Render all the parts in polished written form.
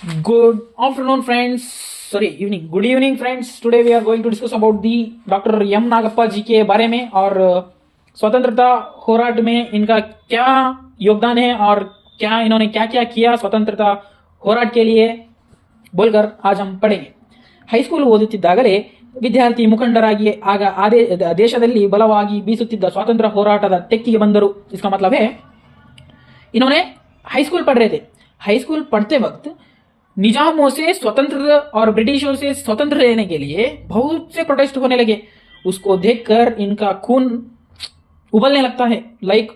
Good afternoon, friends. Sorry, evening. Good evening, friends. Today we are going to discuss about the doctor M Nagappa ji के बारे में और स्वतंत्रता होराट में इनका क्या योगदान है और क्या इन्होंने क्या क्या किया स्वतंत्रता ಹೋರಾಟ के लिए बोलकर आज हम पढ़ेंगे. ಹೈಸ್ಕೂಲ್ ಓದುತ್ತಿದ್ದಾಗಲೇ ವಿದ್ಯಾರ್ಥಿ ಮುಖಂಡರಾಗಿ ಆಗ ದೇಶದಲ್ಲಿ ಬಲವಾಗಿ ಬೀಸುತ್ತಿದ್ದ ಸ್ವಾತಂತ್ರ್ಯ ಹೋರಾಟದ ತೆಕ್ಕಿಗೆ ಬಂದರು. इसका मतलब है इन्होंने हाई स्कूल पढ़ रहे थे. हाई स्कूल पढ़ते वक्त निजामों से स्वतंत्र और ब्रिटिशों से स्वतंत्र रहने के लिए बहुत से प्रोटेस्ट होने लगे. उसको देखकर इनका खून उबलने लगता है. लाइक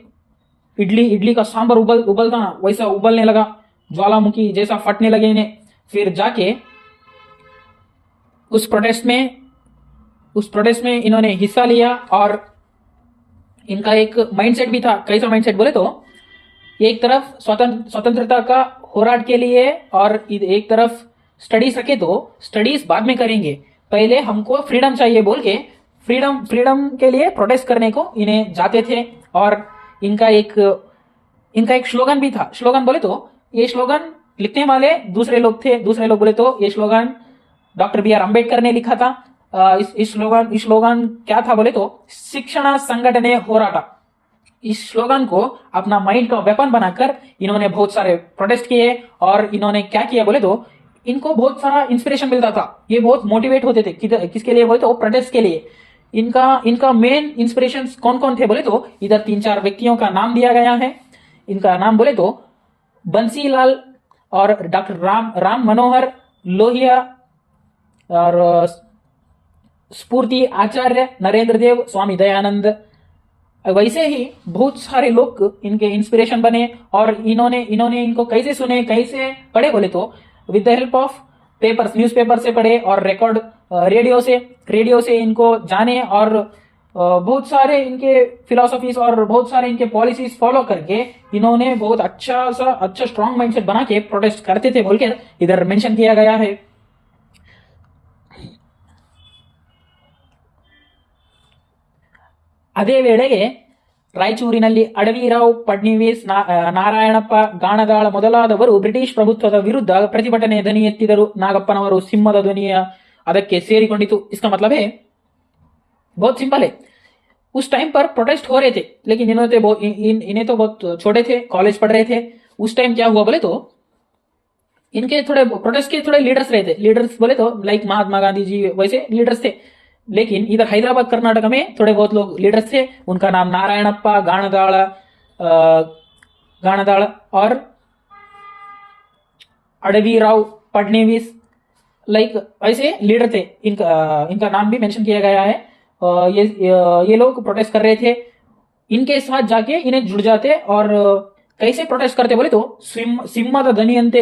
इडली का सांबर उबलता ना, वैसा उबलने लगा. ज्वालामुखी जैसा फटने लगे इन्हें. फिर जाके उस प्रोटेस्ट में इन्होंने हिस्सा लिया और इनका एक माइंडसेट भी था. कैसा माइंडसेट बोले तो एक तरफ स्वतंत्रता का होराट के लिए और एक तरफ स्टडीज रखे तो स्टडीज बाद में करेंगे, पहले हमको फ्रीडम चाहिए बोल के फ्रीडम के लिए प्रोटेस्ट करने को इन्हें जाते थे. और इनका एक स्लोगन भी था. स्लोगन बोले तो ये स्लोगन लिखने वाले दूसरे लोग थे. दूसरे लोग बोले तो ये slogan doctor B R Ambedkar ने लिखा था. इस स्लोगन क्या था बोले तो शिक्षण संगठने होराटा. इस स्लोगन को अपना माइंड का वेपन बनाकर इन्होंने बहुत सारे प्रोटेस्ट किए. और इन्होंने क्या किया बोले तो इनको बहुत सारा इंस्पिरेशन मिलता था. ये बहुत मोटिवेट होते थे. किसके लिए बोले तो प्रोटेस्ट के लिए. इनका मेन इंस्पिरेशन कौन कौन थे बोले तो इधर 3-4 व्यक्तियों का नाम दिया गया है. इनका नाम बोले तो बंसीलाल और डॉक्टर राम मनोहर लोहिया और स्फूर्ति आचार्य, नरेंद्र देव, स्वामी दयानंद. वैसे ही बहुत सारे लोग इनके इंस्पिरेशन बने. और इन्होंने इनको कैसे सुने, कैसे पढ़े बोले तो with the help of papers, newspaper से पढ़े और रिकॉर्ड रेडियो से इनको जाने. और बहुत सारे इनके फिलोसफीज और बहुत सारे इनके पॉलिसीज फॉलो करके इन्होंने बहुत अच्छा स्ट्रांग माइंडसेट बना के प्रोटेस्ट करते थे बोल के इधर मेंशन किया गया है. ಅದೇ ವೇಳೆಗೆ ರಾಯಚೂರಿನಲ್ಲಿ ಅಡವಿರಾವ್ ಫಡ್ನವೀಸ್, ನಾರಾಯಣಪ್ಪ ಗಾಣದಾಳ ಮೊದಲಾದವರು ಬ್ರಿಟಿಷ್ ಪ್ರಭುತ್ವದ ವಿರುದ್ಧ ಪ್ರತಿಭಟನೆ ಧ್ವನಿ ಎತ್ತಿದರು. ನಾಗಪ್ಪನವರು ಸಿಂಹದ ಧ್ವನಿಯ ಅದಕ್ಕೆ ಸೇರಿಕೊಂಡಿತು. इसका मतलब है बहुत सिंपल है. उस टाइम पर प्रोटेस्ट हो रहे थे लेकिन इन्हें तो बहुत छोटे थे, कॉलेज पढ़ रहे थे. उस टाइम क्या हुआ बोले तो इनके थोड़े प्रोटेस्ट के थोड़े लीडर्स रहे थे. लीडर्स बोले तो लाइक महात्मा गांधी जी वैसे लीडर्स थे. लेकिन इधर हैदराबाद कर्नाटक में थोड़े बहुत लोग लीडर्स थे. उनका नाम नारायणप्पा गाणदाड़ और अडवीराव फडणवीस लाइक ऐसे लीडर थे. इनका नाम भी मेंशन किया गया है. ये लोग प्रोटेस्ट कर रहे थे. इनके साथ जाके इन्हें जुड़ जाते और कैसे प्रोटेस्ट करते बोले तो सिम्मा ध्वनि अंते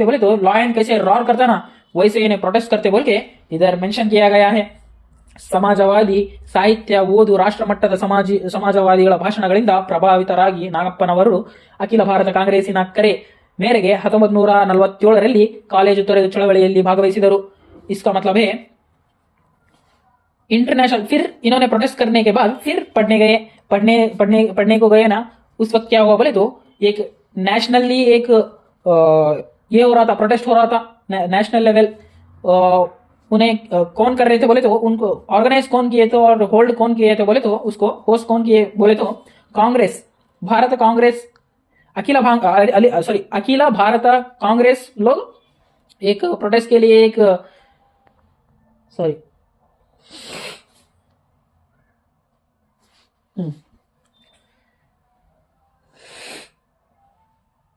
बोले तो लॉयन कैसे रॉर करता ना वैसे इन्हें प्रोटेस्ट करते बोल के इधर मेंशन किया गया है. ಸಮಾಜವಾದಿ ಸಾಹಿತ್ಯ ಓದು, ರಾಷ್ಟ್ರಮಟ್ಟದ ಸಮಾಜವಾದಿಗಳ ಭಾಷಣಗಳಿಂದ ಪ್ರಭಾವಿತರಾಗಿ ನಾಗಪ್ಪನವರು ಅಖಿಲ ಭಾರತ ಕಾಂಗ್ರೆಸ್ಸಿನ ಕರೆ ಮೇರೆಗೆ 1947ರಲ್ಲಿ ಕಾಲೇಜು ತೊರೆದು ಚಳವಳಿಯಲ್ಲಿ ಭಾಗವಹಿಸಿದರು. इसका मतलब है इंटरनेशनल. फिर इन्होंने प्रोटेस्ट करने के बाद फिर पढ़ने को गए ना. उस वक्त क्या हुआ बोले तो एक नेशनली एक ये हो रहा था, प्रोटेस्ट हो रहा था नेशनल लेवल. उन्हें कौन कर रहे थे बोले तो उनको ऑर्गेनाइज कौन किए थे और होल्ड कौन किए थे बोले तो उसको होस्ट कौन किए बोले तो कांग्रेस, भारत कांग्रेस, अखिल भारत कांग्रेस लोग एक प्रोटेस्ट के लिए एक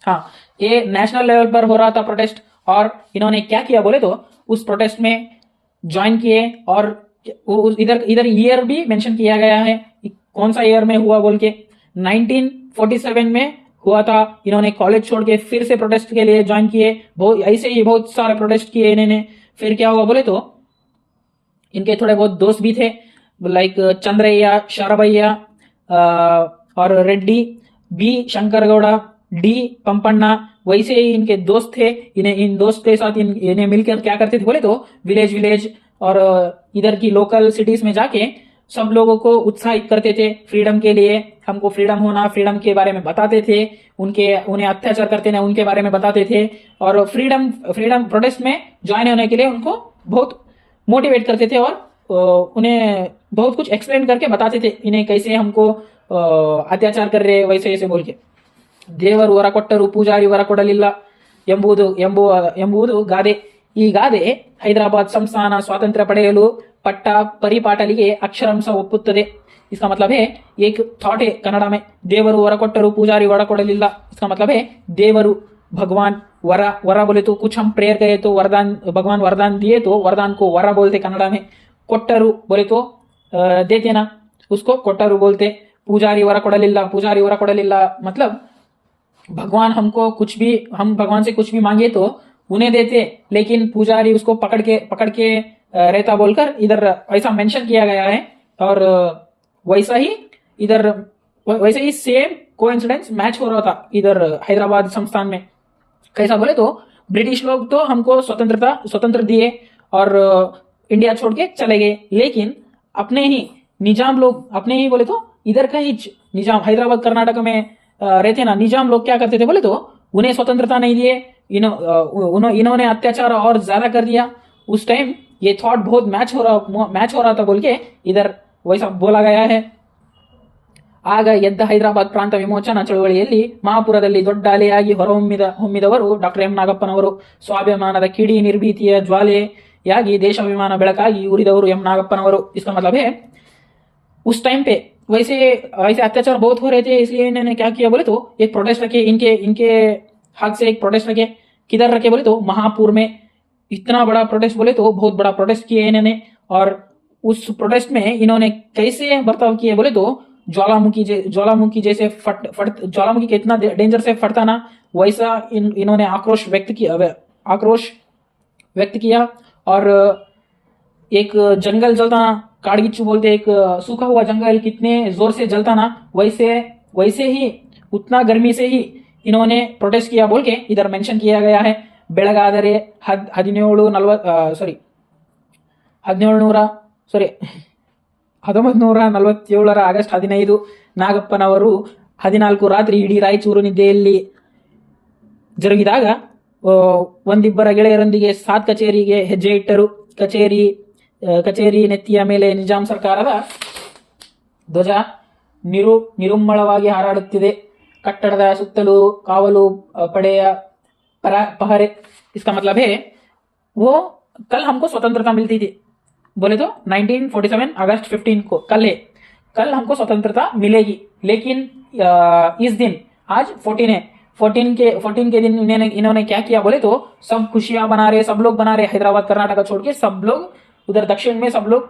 हाँ, ये नेशनल लेवल पर हो रहा था प्रोटेस्ट. और इन्होंने क्या किया बोले तो उस प्रोटेस्ट में ज्वाइन किए. और इधर ईयर भी मेंशन किया गया है कौन सा ईयर में हुआ बोल के. 1947 में हुआ था. इन्होंने कॉलेज छोड़ के फिर से प्रोटेस्ट के लिए ज्वाइन किए. ऐसे ही बहुत सारे प्रोटेस्ट किए इन्होंने. फिर क्या हुआ बोले तो इनके थोड़े बहुत दोस्त भी थे लाइक चंद्रಯ್ಯ, ಶರಭಯ್ಯ और रेड्डी, बी शंकरगौड़ा, डी पंपन्ना. वैसे ही इनके दोस्त थे. इन दोस्त के साथ इन्हें मिलकर क्या करते थे बोले तो विलेज और इधर की लोकल सिटीज में जाके सब लोगों को उत्साहित करते थे फ्रीडम के लिए, हमको फ्रीडम होना, फ्रीडम के बारे में बताते थे, उन्हें अत्याचार करते थे उनके बारे में बताते थे, और फ्रीडम फ्रीडम प्रोटेस्ट में ज्वाइन होने के लिए उनको बहुत मोटिवेट करते थे, और उन्हें बहुत कुछ एक्सप्लेन करके बताते थे इन्हें कैसे हमको अत्याचार कर रहे वैसे ऐसे बोल के. ದೇವರು ವರ ಕೊಟ್ಟರು ಪೂಜಾರಿ ವರ ಕೊಡಲಿಲ್ಲ ಎಂಬುದು ಗಾದೆ. ಈ ಗಾದೆ ಹೈದರಾಬಾದ್ ಸಂಸ್ಥಾನ ಸ್ವಾತಂತ್ರ್ಯ ಪಡೆಯಲು पट्ट परिपाटलिगे अक्षरांश ಒಪ್ಪುತ್ತದೆ. इसका मतलब है एक थॉट है कन्नड़ा में, देवरु वर कोट्टरु पूजारी वर कोडलिल्ला. इसका मतलब है देवरु भगवान, वरा वरा बोले तो कुछ हम प्रेयर करें तो वरदान, भगवान वरदान दिए तो वरदान को वरा बोलते कन्नड़ा में. कोट्टरु बोले तो देते ना, उसको कोट्टरु बोलते. पूजारी वर कोडलिल्ला मतलब भगवान हमको कुछ भी, हम भगवान से कुछ भी मांगे तो उन्हें देते, लेकिन पुजारी उसको पकड़ के रहता बोलकर इधर ऐसा मेंशन किया गया है. और वैसा ही सेम कोइंसिडेंस मैच हो रहा था इधर हैदराबाद संस्थान में. कैसा बोले तो ब्रिटिश लोग तो हमको स्वतंत्र दिए और इंडिया छोड़ के चले गए, लेकिन अपने ही निजाम लोग, अपने ही बोले तो इधर का ही निजाम, हैदराबाद कर्नाटक में रहते ना निजाम लोग क्या करते थे बोले तो उन्हें स्वतंत्रता नहीं दिए, इन्होंने अत्याचार और ज्यादा कर दिया. उस टाइम ये थॉट बहुत मैच हो रहा था बोल के इधर वैसा बोला गया है. ಆಗ ಎದ್ದ ಹೈದರಾಬಾದ್ ಪ್ರಾಂತ ವಿಮೋಚನಾ ಚಳವಳಿಯಲ್ಲಿ ಮಹಾಪುರದಲ್ಲಿ ದೊಡ್ಡ ಅಲೆಯಾಗಿ ಹೊಮ್ಮಿದವರು ಡಾಕ್ಟರ್ ಎಂ ನಾಗಪ್ಪನವರು. ಸ್ವಾಭಿಮಾನದ ಕಿಡಿ ನಿರ್ಭೀತಿಯ ಜ್ವಾಲೆಯಾಗಿ ದೇಶಾಭಿಮಾನ ಬೆಳಕಾಗಿ ಉರಿದವರು ಎಂ ನಾಗಪ್ಪನವರು. इसका मतलब है उस टाइम पे वैसे अत्याचार बहुत हो रहे थे, इसलिए इन्होंने क्या किया बोले तो एक प्रोटेस्ट रखे, इनके हाथ से एक प्रोटेस्ट रखे. किधर रखे बोले तो महापुर में. इतना बड़ा प्रोटेस्ट बोले तो बहुत बड़ा प्रोटेस्ट किए इन्होंने. और उस प्रोटेस्ट में इन्होंने कैसे बर्ताव किए बोले तो ज्वालामुखी जैसे ज्वालामुखी के इतना डेंजर से फटता ना वैसा इन्होंने आक्रोश व्यक्त किया. और एक जंगल जलता ना, काड़गिच्चू बोलते, एक सूखा हुआ जंगल कितने जोर से जलता ना वैसे ही उतना गर्मी से ही इन्होंने प्रोटेस्ट किया बोल के इधर मेंशन किया गया है. ಬೆಳಗಾದರೆ 1947 ಆಗಸ್ಟ್ 15 ನಾಗಪ್ಪನವರು 14 ರಾತ್ರಿ ಇಡೀ ರಾಯಚೂರು ನಿದ್ದೆಯಲ್ಲಿ ಜರುಗಿದಾಗ ಒಂದಿಬ್ಬರ ಗೆಳೆಯರೊಂದಿಗೆ ಸಾತ್ ಕಚೇರಿಗೆ ಹೆಜ್ಜೆ ಇಟ್ಟರು. ಕಚೇರಿ ನೆತ್ತಿಯ ಮೇಲೆ ನಿಜಾಂ ಸರ್ಕಾರದ ಧ್ವಜ ನಿರುಮ್ಮಳವಾಗಿ ಹಾರಾಡುತ್ತಿದೆ. ಕಟ್ಟಡದ ಸುತ್ತಲೂ ಕಾವಲು ಪಡೆಯ पहरे. इसका मतलब है वो कल हमको स्वतंत्रता मिलती थी बोले तो 1947 अगस्त 15 को कल हमको स्वतंत्रता मिलेगी, लेकिन इस दिन आज 14 है. 14 के दिन इन्होंने क्या किया बोले तो सब खुशियां सब लोग बना रहे हैदराबाद कर्नाटक छोड़ के, सब लोग उधर दक्षिण में सब लोग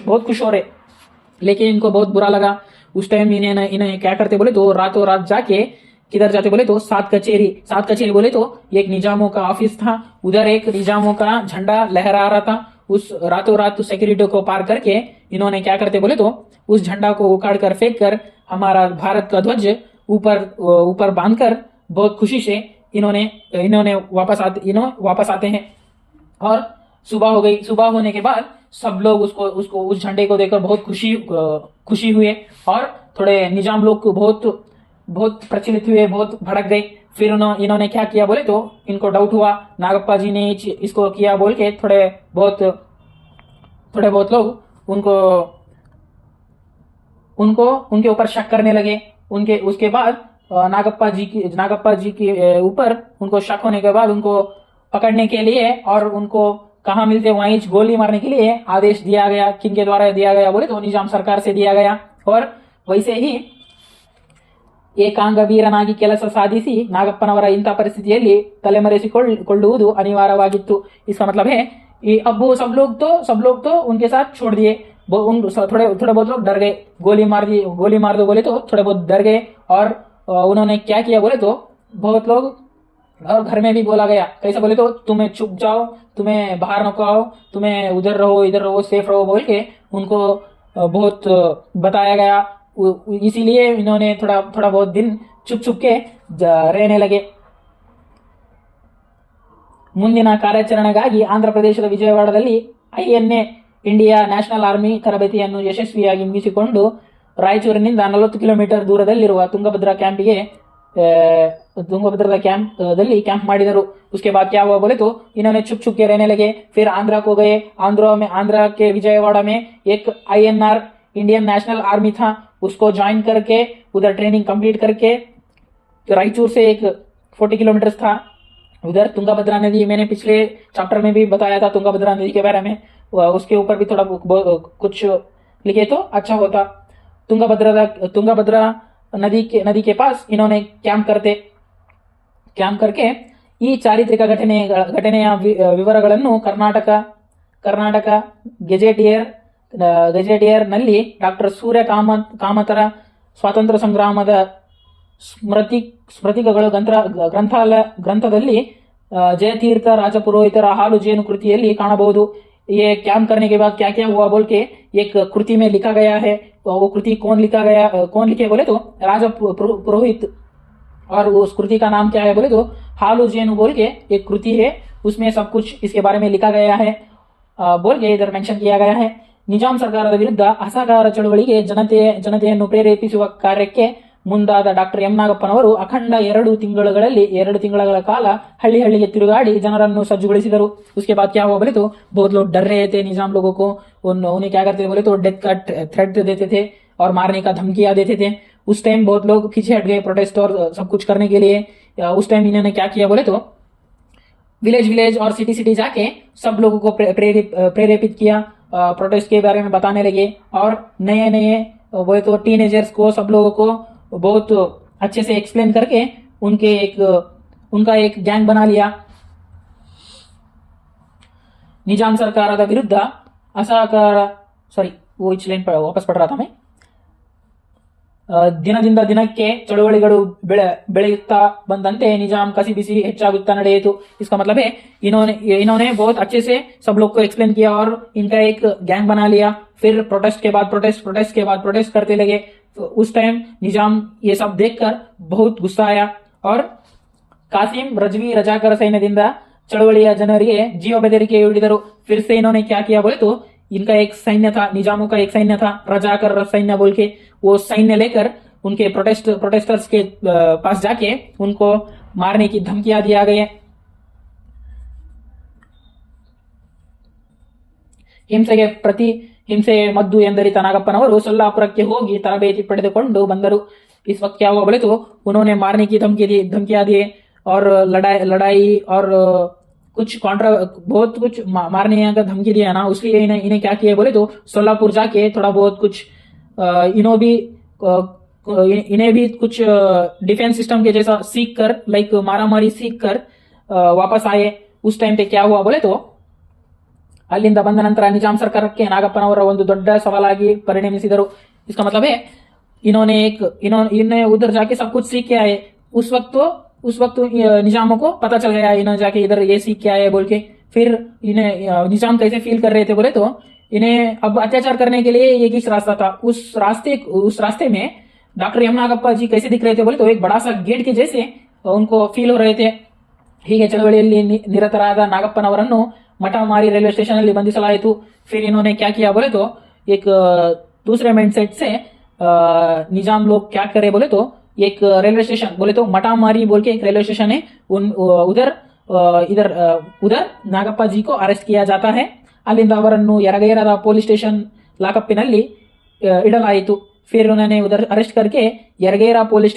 बहुत खुश हो रहे, लेकिन इनको बहुत बुरा लगा. उस टाइम इन्हें क्या करते बोले तो रातों रात जाके किधर जाते बोले तो सात कचेरी बोले तो एक निजामों का ऑफिस था, उधर एक निजामों का झंडा लहरा रहा था. उस रातों रात सिक्योरिटी को पार करके इन्होंने क्या करते बोले तो उस झंडा को उखाड़ कर फेंक कर हमारा भारत का ध्वज ऊपर बांधकर बहुत खुशी से इन्होंने वापस आते हैं. और सुबह हो गई. सुबह होने के बाद सब लोग उसको उस झंडे को देखकर बहुत खुशी हुए, और थोड़े निजाम लोग को बहुत प्रचलित हुए, बहुत भड़क गए. फिर इन्होंने क्या किया बोले तो इनको डाउट हुआ, नागप्पा जी ने इसको किया बोल के थोड़े बहुत लोग उनके ऊपर शक करने लगे. उसके बाद नागप्पा जी के ऊपर उनको शक होने के बाद उनको पकड़ने के लिए और उनको कहाँ मिलते वहीं गोली मारने के लिए आदेश दिया गया. किनके द्वारा दिया गया बोले तो निजाम सरकार से दिया गया. और वैसे ही ಏಕಾಂಗ ವೀರನಾಗಿ ಕೆಲಸ ಸಾಧಿಸಿ ನಾಗಪ್ಪನವರ ಇಂಥ ಪರಿಸ್ಥಿತಿಯಲ್ಲಿ ತಲೆಮರೆಸಿಕೊಳ್ಳುವುದು ಅನಿವಾರ್ಯವಾಗಿತ್ತು. इसका मतलब है अब वो सब लोग तो उनके साथ छोड़ दिए. थोड़े बहुत लोग डर गए, गोली मार दो बोले तो थोड़े बहुत डर गए. और उन्होंने क्या किया बोले तो बहुत लोग, और घर में भी बोला गया कैसा बोले तो तुम्हें चुप जाओ, तुम्हें बाहर नको आओ, तुम्हें उधर रहो सेफ रहो बोल के उनको बहुत बताया गया. इसीलिए इन्होंने थोड़ा बहुत दिन चुप के रहने लगे. ಮುಂದಿನ ಕಾರ್ಯಾಚರಣೆಗಾಗಿ ಆಂಧ್ರ ಪ್ರದೇಶದ ವಿಜಯವಾಡದಲ್ಲಿ INA ಇಂಡಿಯಾ ನ್ಯಾಷನಲ್ ಆರ್ಮಿ ತರಬೇತಿಯನ್ನು ಯಶಸ್ವಿಯಾಗಿ ಮುಗಿಸಿಕೊಂಡು ರಾಯಚೂರಿನಿಂದ 40 ಕಿಲೋಮೀಟರ್ ದೂರದಲ್ಲಿರುವ ತುಂಗಭದ್ರಾ ಕ್ಯಾಂಪಿಗೆ ತುಂगभद्रा कैंप दल्ली कैंप ಮಾಡಿದರು। उसके बाद क्या हुआ बोले तो इन्होंने छुप छुप के रहने लगे। फिर आंध्रा को गए। आंध्रा के विजयवाड़ा में एक INR इंडियन नेशनल आर्मी था, उसको ज्वाइन करके उधर ट्रेनिंग कंप्लीट करके रायचूर से एक 40 किलोमीटर था उधर तुंगभद्रा नदी, मैंने पिछले चैप्टर में भी बताया था तुंगभद्रा नदी के बारे में, उसके ऊपर भी थोड़ा कुछ लिखे तो अच्छा होता। तुंगभद्रा नदी के पास इन्होंने ಕ್ಯಾಂಪ್ करके ಈ ಚಾರಿತ್ರಿಕ ಘಟನೆಯ ವಿವರಗಳನ್ನು ಕರ್ನಾಟಕ ಗೆಜೆಟಿಯರ್ ನಲ್ಲಿ ಡಾಕ್ಟರ್ ಸೂರ್ಯ ಕಾಮತರ ಸ್ವಾತಂತ್ರ್ಯ ಸಂಗ್ರಾಮದ ಸ್ಮೃತಿಗಳು ಗ್ರಂಥದಲ್ಲಿ ಜಯತೀರ್ಥ ರಾಜಪುರೋಹಿತರ ಹಾಲು ಜೇನು ಕೃತಿಯಲ್ಲಿ ಕಾಣಬಹುದು। ये कैंप करने के बाद क्या क्या हुआ बोल के एक कृति में लिखा गया है। वो कृति कौन लिखे बोले तो राजा पुरोहित, और उस कृति का नाम क्या है बोले तो हालू जेनु बोल के एक कृति है, उसमें सब कुछ इसके बारे में लिखा गया है बोल के इधर मेंशन किया गया है। ನಿಜಾಂ ಸರ್ಕಾರದ ವಿರುದ್ಧ ಅಸಹಕಾರ ಚಳುವಳಿಗೆ ಜನತೆಯನ್ನು ಪ್ರೇರೇಪಿಸುವ ಕಾರ್ಯಕ್ಕೆ ಮುಂದಾದ ಡಾಕ್ಟರ್ ಎಂ ನಾಗಪ್ಪನವರು ಅಖಂಡ 2 ತಿಂಗಳ ಕಾಲ ಹಳ್ಳಿಗೆ ತಿರುಗಾಡಿ ಜನರನ್ನು ಸಜ್ಜುಗೊಳಿಸಿದರು। उसके बाद क्या हुआ बोले तो बहुत लोग डर रहे थे निजाम लोगों को, उन्हें क्या करते थे बोले तो डेथ का थ्रेट देते थे और मारने का धमकियां देते थे। उस टाइम बहुत लोग पीछे हट गए प्रोटेस्ट और सब कुछ करने के लिए। उस टाइम इन्होंने क्या किया बोले तो विलेज और सिटी जाके सब लोगों को प्रेरित किया, प्रोटेस्ट के बारे में बताने लगे, और नए बोले तो टीनेजर्स को सब लोगों को बहुत अच्छे से एक्सप्लेन करके उनका एक गैंग बना लिया। निजाम सरकार विरुद्ध असहकार वो इस लाइन वापस पढ़ रहा था मैं। ದಿನದಿಂದ ದಿನಕ್ಕೆ ಚಳುವಳಿಗಳು ಬೆಳೆಯುತ್ತಾ ಬಂದಂತೆ ನಿಜಾಂ ಕಸಿಬಿಸಿ ಹೆಚ್ಚಾಗುತ್ತಾ ನಡೆಯಿತು। इसका मतलब है इन्होंने बहुत अच्छे से सब लोग को एक्सप्लेन किया और इनका एक गैंग बना लिया। फिर प्रोटेस्ट के बाद प्रोटेस्ट करते लगे। उस टाइम निजाम ये सब देखकर बहुत गुस्सा आया और कासिम रजवी रजाकर सैन्यದಿಂದ ಚಳುವಳಿಯ ಜನರಿಗೆ ಜೀವ ಬೆದರಿಕೆ ಒಡ್ಡಿದರು। फिर से इन्होंने क्या किया बोले तो इनका एक सैन्य था, निजामों का एक सैन्य था रजाकर सैन्य बोल के, वो सैन्य लेकर उनके प्रोटेस्टर्स के पास जाके उनको मारने की धमकियां दिया गए। ಹಿಂಸೆ ಮದ್ದು ಎಂದರಿತ ನಾಗಪ್ಪನವರು ಸೊಲ್ಲಾಪುರಕ್ಕೆ ಹೋಗಿ ತರಬೇತಿ ಪಡೆದುಕೊಂಡು ಬಂದರು। इस वक्त क्या हुआ बोले तो उन्होंने मारने की धमकियां दिए और लड़ाई और बहुत कुछ मारने का धमकी दिया ना, उसलिए इन्हें क्या किया बोले तो सोलापुर जाके थोड़ा बहुत कुछ इन्हें भी कुछ डिफेंस सिस्टम के जैसा सीख कर लाइक मारामारी सीख कर वापस आए। उस टाइम पे क्या हुआ बोले तो ಅಲ್ಲಿಂದ ಬಂದ ನಂತರ ನಿಜಾಂ ಸರ್ಕಾರಕ್ಕೆ ನಾಗಪ್ಪನವರ ಒಂದು ದೊಡ್ಡ ಸವಾಲಾಗಿ ಪರಿಣಮಿಸಿದರು। इसका मतलब है इन्होंने उधर जाके सब कुछ सीख के आए। उस वक्त निजामों को पता चल गया इन्होंने जाके इधर ये सीख के आए बोल के। फिर इन्हें निजाम कैसे फील कर रहे थे बोले तो इन्हें अब अत्याचार करने के लिए एक ही रास्ता था। उस रास्ते में डॉक्टर एम नागप्पा जी कैसे दिख रहे थे बोले तो एक बड़ा सा गेट के जैसे उनको फील हो रहे थे। ಹೀಗೆ ಚಳವಳಿಯಲ್ಲಿ ನಿರತರಾದ ನಾಗಪ್ಪನವರನ್ನು ಮಠಮಾರಿ ರೈಲ್ವೆ स्टेशन ಅಲ್ಲಿ ಬಂಧಿಸಲಾಯಿತು। फिर इन्होंने क्या किया बोले तो एक दूसरे माइंडसेट से निजाम लोग क्या करे बोले तो एक रेलवे स्टेशन बोले तो मठामारी बोल के एक रेलवे स्टेशन है, उधर नागप्पा जी को अरेस्ट किया जाता है। अಲ್ಲಿಂದ ಅವರನ್ನು ಯರಗೇರದ ಪೊಲೀಸ್ ಸ್ಟೇಷನ್ ಲಾಕಪ್ಪಿನಲ್ಲಿ ಇಡಲಾಯಿತು। फिर उन्होंने उधर अरेस्ट करके यरगेरा पुलिस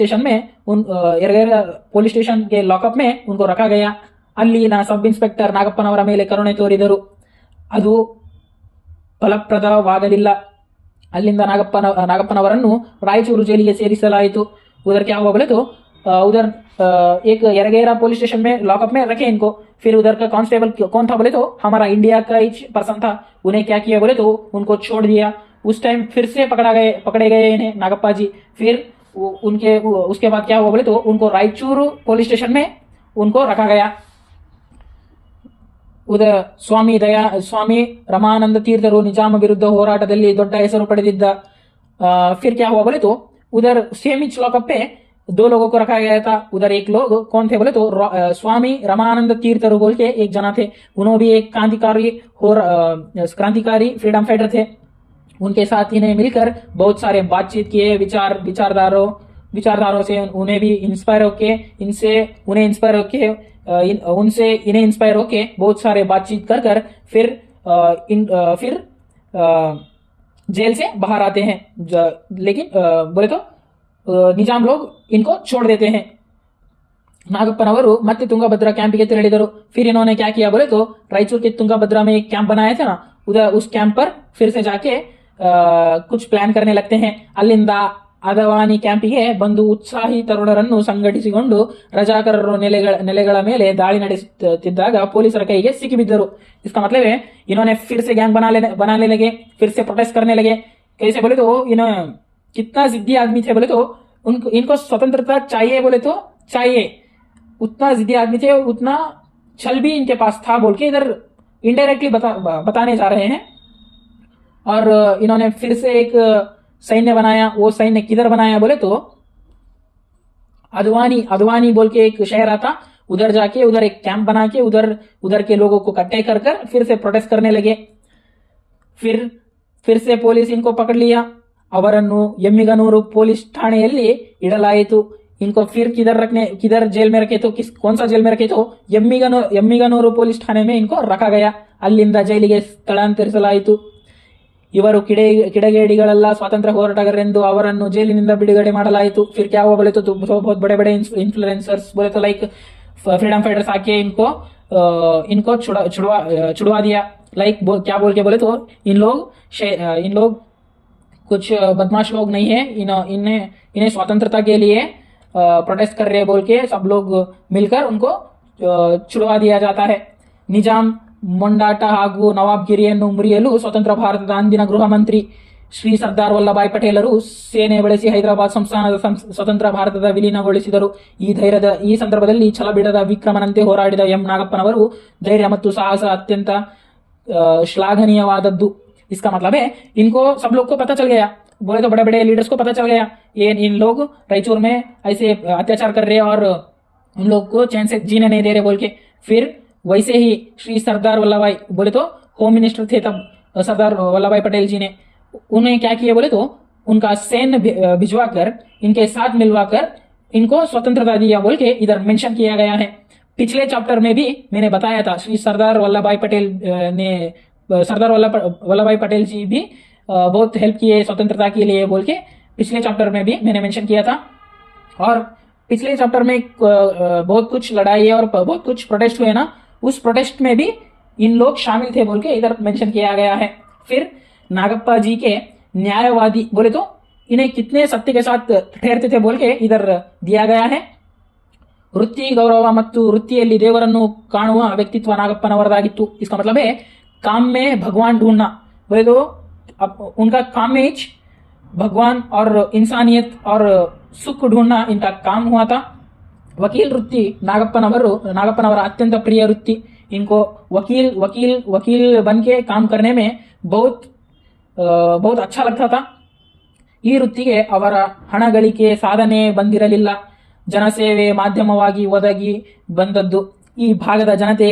स्टेशन के लॉकअप में उनको रखा गया। ಅಲ್ಲಿನ ಸಬ್ ಇನ್ಸ್ಪೆಕ್ಟರ್ ನಾಗಪ್ಪನವರ ಮೇಲೆ ಕರುಣೆ ತೋರಿದರು, ಅದು ಫಲಪ್ರದವಾಗಲಿಲ್ಲ। ಅಲ್ಲಿಂದ ನಾಗಪ್ಪನವರನ್ನು ರಾಯಚೂರು ಜೈಲಿಗೆ ಸೇರಿಸಲಾಯಿತು। उधर क्या हुआ बोले तो उधर एक यरगेरा पुलिस स्टेशन में लॉकअप में रखे इनको। फिर उधर का कांस्टेबल कौन था बोले तो हमारा इंडिया का ही पर्सन था। उन्हें क्या किया बोले तो उनको छोड़ दिया। उस टाइम फिर से पकड़े गए इन्हें नागप्पा जी। फिर उसके बाद क्या हुआ बोले तो उनको रायचूर पुलिस स्टेशन में उनको रखा गया। उधर स्वामी रमानंद तीर्थರು ನಿಜಾಮ ವಿರುದ್ಧ ಹೋರಾಟದಲ್ಲಿ ದೊಡ್ಡ ಹೆಸರು ಪಡೆದಿದ್ದ। फिर क्या हुआ बोले तो उधर सेम इंच लॉकअप पे दो लोगों को रखा गया था उधर। एक लोग कौन थे बोले तो स्वामी रमानंद तीर्थरू बोल के एक जना थे। उन्होंने भी एक क्रांतिकारी फ्रीडम फाइटर थे। उनके साथ इन्हें मिलकर बहुत सारे बातचीत किए, विचारधारों से उन्हें भी इंस्पायर होके उनसे इन्हें इंस्पायर होके बहुत सारे बातचीत कर कर फिर जेल से बाहर आते हैं। लेकिन बोले तो ನಿಜಾಮ್ लोग इनको छोड़ देते हैं। नागप्पनवर मत्ते तुंगाभद्रा कैंप के तेरಳಿದರು। फिर इन्होंने क्या किया बोले तो रायचूर के तुंगाभद्रा में एक कैंप बनाया था ना, उधर उस कैंप पर फिर से जाके कुछ प्लान करने लगते हैं। ಅಲ್ಲಿಂದ ಅದವಾನಿ ಕ್ಯಾಂಪಿಗೆ ಬಂದು ಉತ್ಸಾಹಿ ತರುಣರನ್ನು ಸಂಘಟಿಸಿಕೊಂಡು ರಜಾಕರರು ನೆಲೆಗಳ ಮೇಲೆ ದಾಳಿ ನಡೆಸುತ್ತಿದ್ದಾಗ ಪೊಲೀಸರ ಕೈಗೆ ಸಿಕ್ಕಿಬಿದ್ದರು। इसका मतलब है इन्होंने फिर से गैंग बनाने लगे, फिर से प्रोटेस्ट करने लगे। कैसे बोले तो इन्होंने कितना जिद्दी आदमी थे बोले तो इनको स्वतंत्रता चाहिए बोले तो चाहिए, उतना जिद्दी आदमी थे, उतना छल भी इनके पास था बोल के इधर इनडायरेक्टली बताने जा रहे हैं। और इन्होंने फिर से एक सैन्य बनाया। वो सैन्य किधर बनाया बोले तो अदवानी बोल के एक शहर आता, उधर जाके उधर एक कैंप बना के उधर के लोगों को इकट्ठे कर फिर से प्रोटेस्ट करने लगे। फिर से पुलिस इनको पकड़ लिया, ಅವರನ್ನು ಎಮ್ಮಿಗನೂರು पुलिस ಠಾಣೆಯಲ್ಲಿ ಇಡಲಾಯಿತು। इनको फिर किधर जेल में रखे तो कौन सा जेल में रखे तो ಎಮ್ಮಿಗನೂರು पुलिस ಠಾಣೆ में इनको रखा गया। ಅಲ್ಲಿಂದ ಜೈಲಿಗೆ ಸ್ಥಳಾಂತರಿಸಲಾಯಿತು। ಇವರು ಕಿಡಿಗೇಡಿಗಳೆಲ್ಲ ಸ್ವಾತಂತ್ರ್ಯ ಹೋರಾಟಗಾರರೆಂದು ಅವರನ್ನು ಜೈಲಿನಿಂದ ಬಿಡುಗಡೆ ಮಾಡಲಾಯಿತು। फिर क्या हुआ बोले तो बहुत बड़े बड़े इन्फ्लुएंसर्स बोले तो लाइक फ्रीडम फाइटर्स आके इनको छुड़वा दिया। लाइक क्या बोल के बोले तो इन लोग कुछ बदमाश लोग नहीं है, इन्हें स्वतंत्रता के लिए प्रोटेस्ट कर रहे बोल के सब लोग मिलकर उनको छुड़वा दिया जाता है। निजाम ಮೊಂಡಾಟ ಹಾಗೂ ನವಾಬ್ಗಿರಿಯನ್ನು ಮುರಿಯಲು ಸ್ವತಂತ್ರ ಭಾರತದ ಅಂದಿನ ಗೃಹ ಮಂತ್ರಿ ಶ್ರೀ ಸರ್ದಾರ್ ವಲ್ಲಭಾಯ್ ಪಟೇಲರು ಸೇನೆ ಬಳಸಿ ಹೈದರಾಬಾದ್ ಸಂಸ್ಥಾನದ ಸ್ವತಂತ್ರ ಭಾರತದ ವಿಲೀನಗೊಳಿಸಿದರು। ಈ ಸಂದರ್ಭದಲ್ಲಿ ಛಲಬಿಡದ ವಿಕ್ರಮನಂತೆ ಹೋರಾಡಿದ ಎಂ ನಾಗಪ್ಪನವರು ಧೈರ್ಯ ಮತ್ತು ಸಾಹಸ ಅತ್ಯಂತ ಶ್ಲಾಘನೀಯವಾದದ್ದು। इसका मतलब है इनको सब लोग को पता चल गया, बोले तो बड़े बड़े लीडर्स को पता चल गया ये इन लोग रायचूर में ऐसे अत्याचार कर रहे और उन लोग को चैन से जीने नहीं दे रहे बोल के। फिर वैसे ही श्री सरदार वल्लभ भाई बोले तो होम मिनिस्टर थे तब सरदार वल्लभ भाई पटेल जी ने, उन्हें क्या किया बोले तो उनका सैन्य भिजवा कर इनके साथ मिलवा कर इनको स्वतंत्रता दिया बोल के इधर मेंशन किया गया है। पिछले चैप्टर में भी मैंने बताया था श्री सरदार वल्लभ भाई पटेल ने सरदार वल्लभ भाई पटेल जी भी बहुत हेल्प किए स्वतंत्रता के लिए बोल के पिछले चैप्टर में भी मैंने मेंशन किया था। और पिछले चैप्टर में बहुत कुछ लड़ाई और बहुत कुछ प्रोटेस्ट हुए ना, उस प्रोटेस्ट में भी इन लोग शामिल थे बोल के इधर मेंशन किया गया है। फिर नागप्पा जी के न्यायवादी बोले तो इन्हें कितने सत्य के साथ ठहरते थे बोल के इधर दिया गया है। ವೃತ್ತಿ ಗೌರವ ಮತ್ತು ವೃತ್ತಿಯಲ್ಲಿ ದೇವರನ್ನು ಕಾಣುವ ವ್ಯಕ್ತಿತ್ವ ನಾಗಪ್ಪನವರದಾಗಿತ್ತು। इसका मतलब है काम में भगवान ढूंढना, बोले तो उनका काम में भगवान और इंसानियत और सुख ढूंढना इनका काम हुआ था। वकील वृत्ति नागप्पनवर अत्यंत प्रिय वृत्ति। इनको वकील बन के काम करने में बहुत अच्छा लगता था। ಈ ವೃತ್ತಿಗೆ ಅವರ ಹಣ ಗಳಿಕೆ ಸಾಧನೆ ಬಂದಿರಲಿಲ್ಲ, ಜನಸೇವೆ ಮಾಧ್ಯಮವಾಗಿ ಒದಗಿ ಬಂದದ್ದು। ಈ ಭಾಗದ ಜನತೆ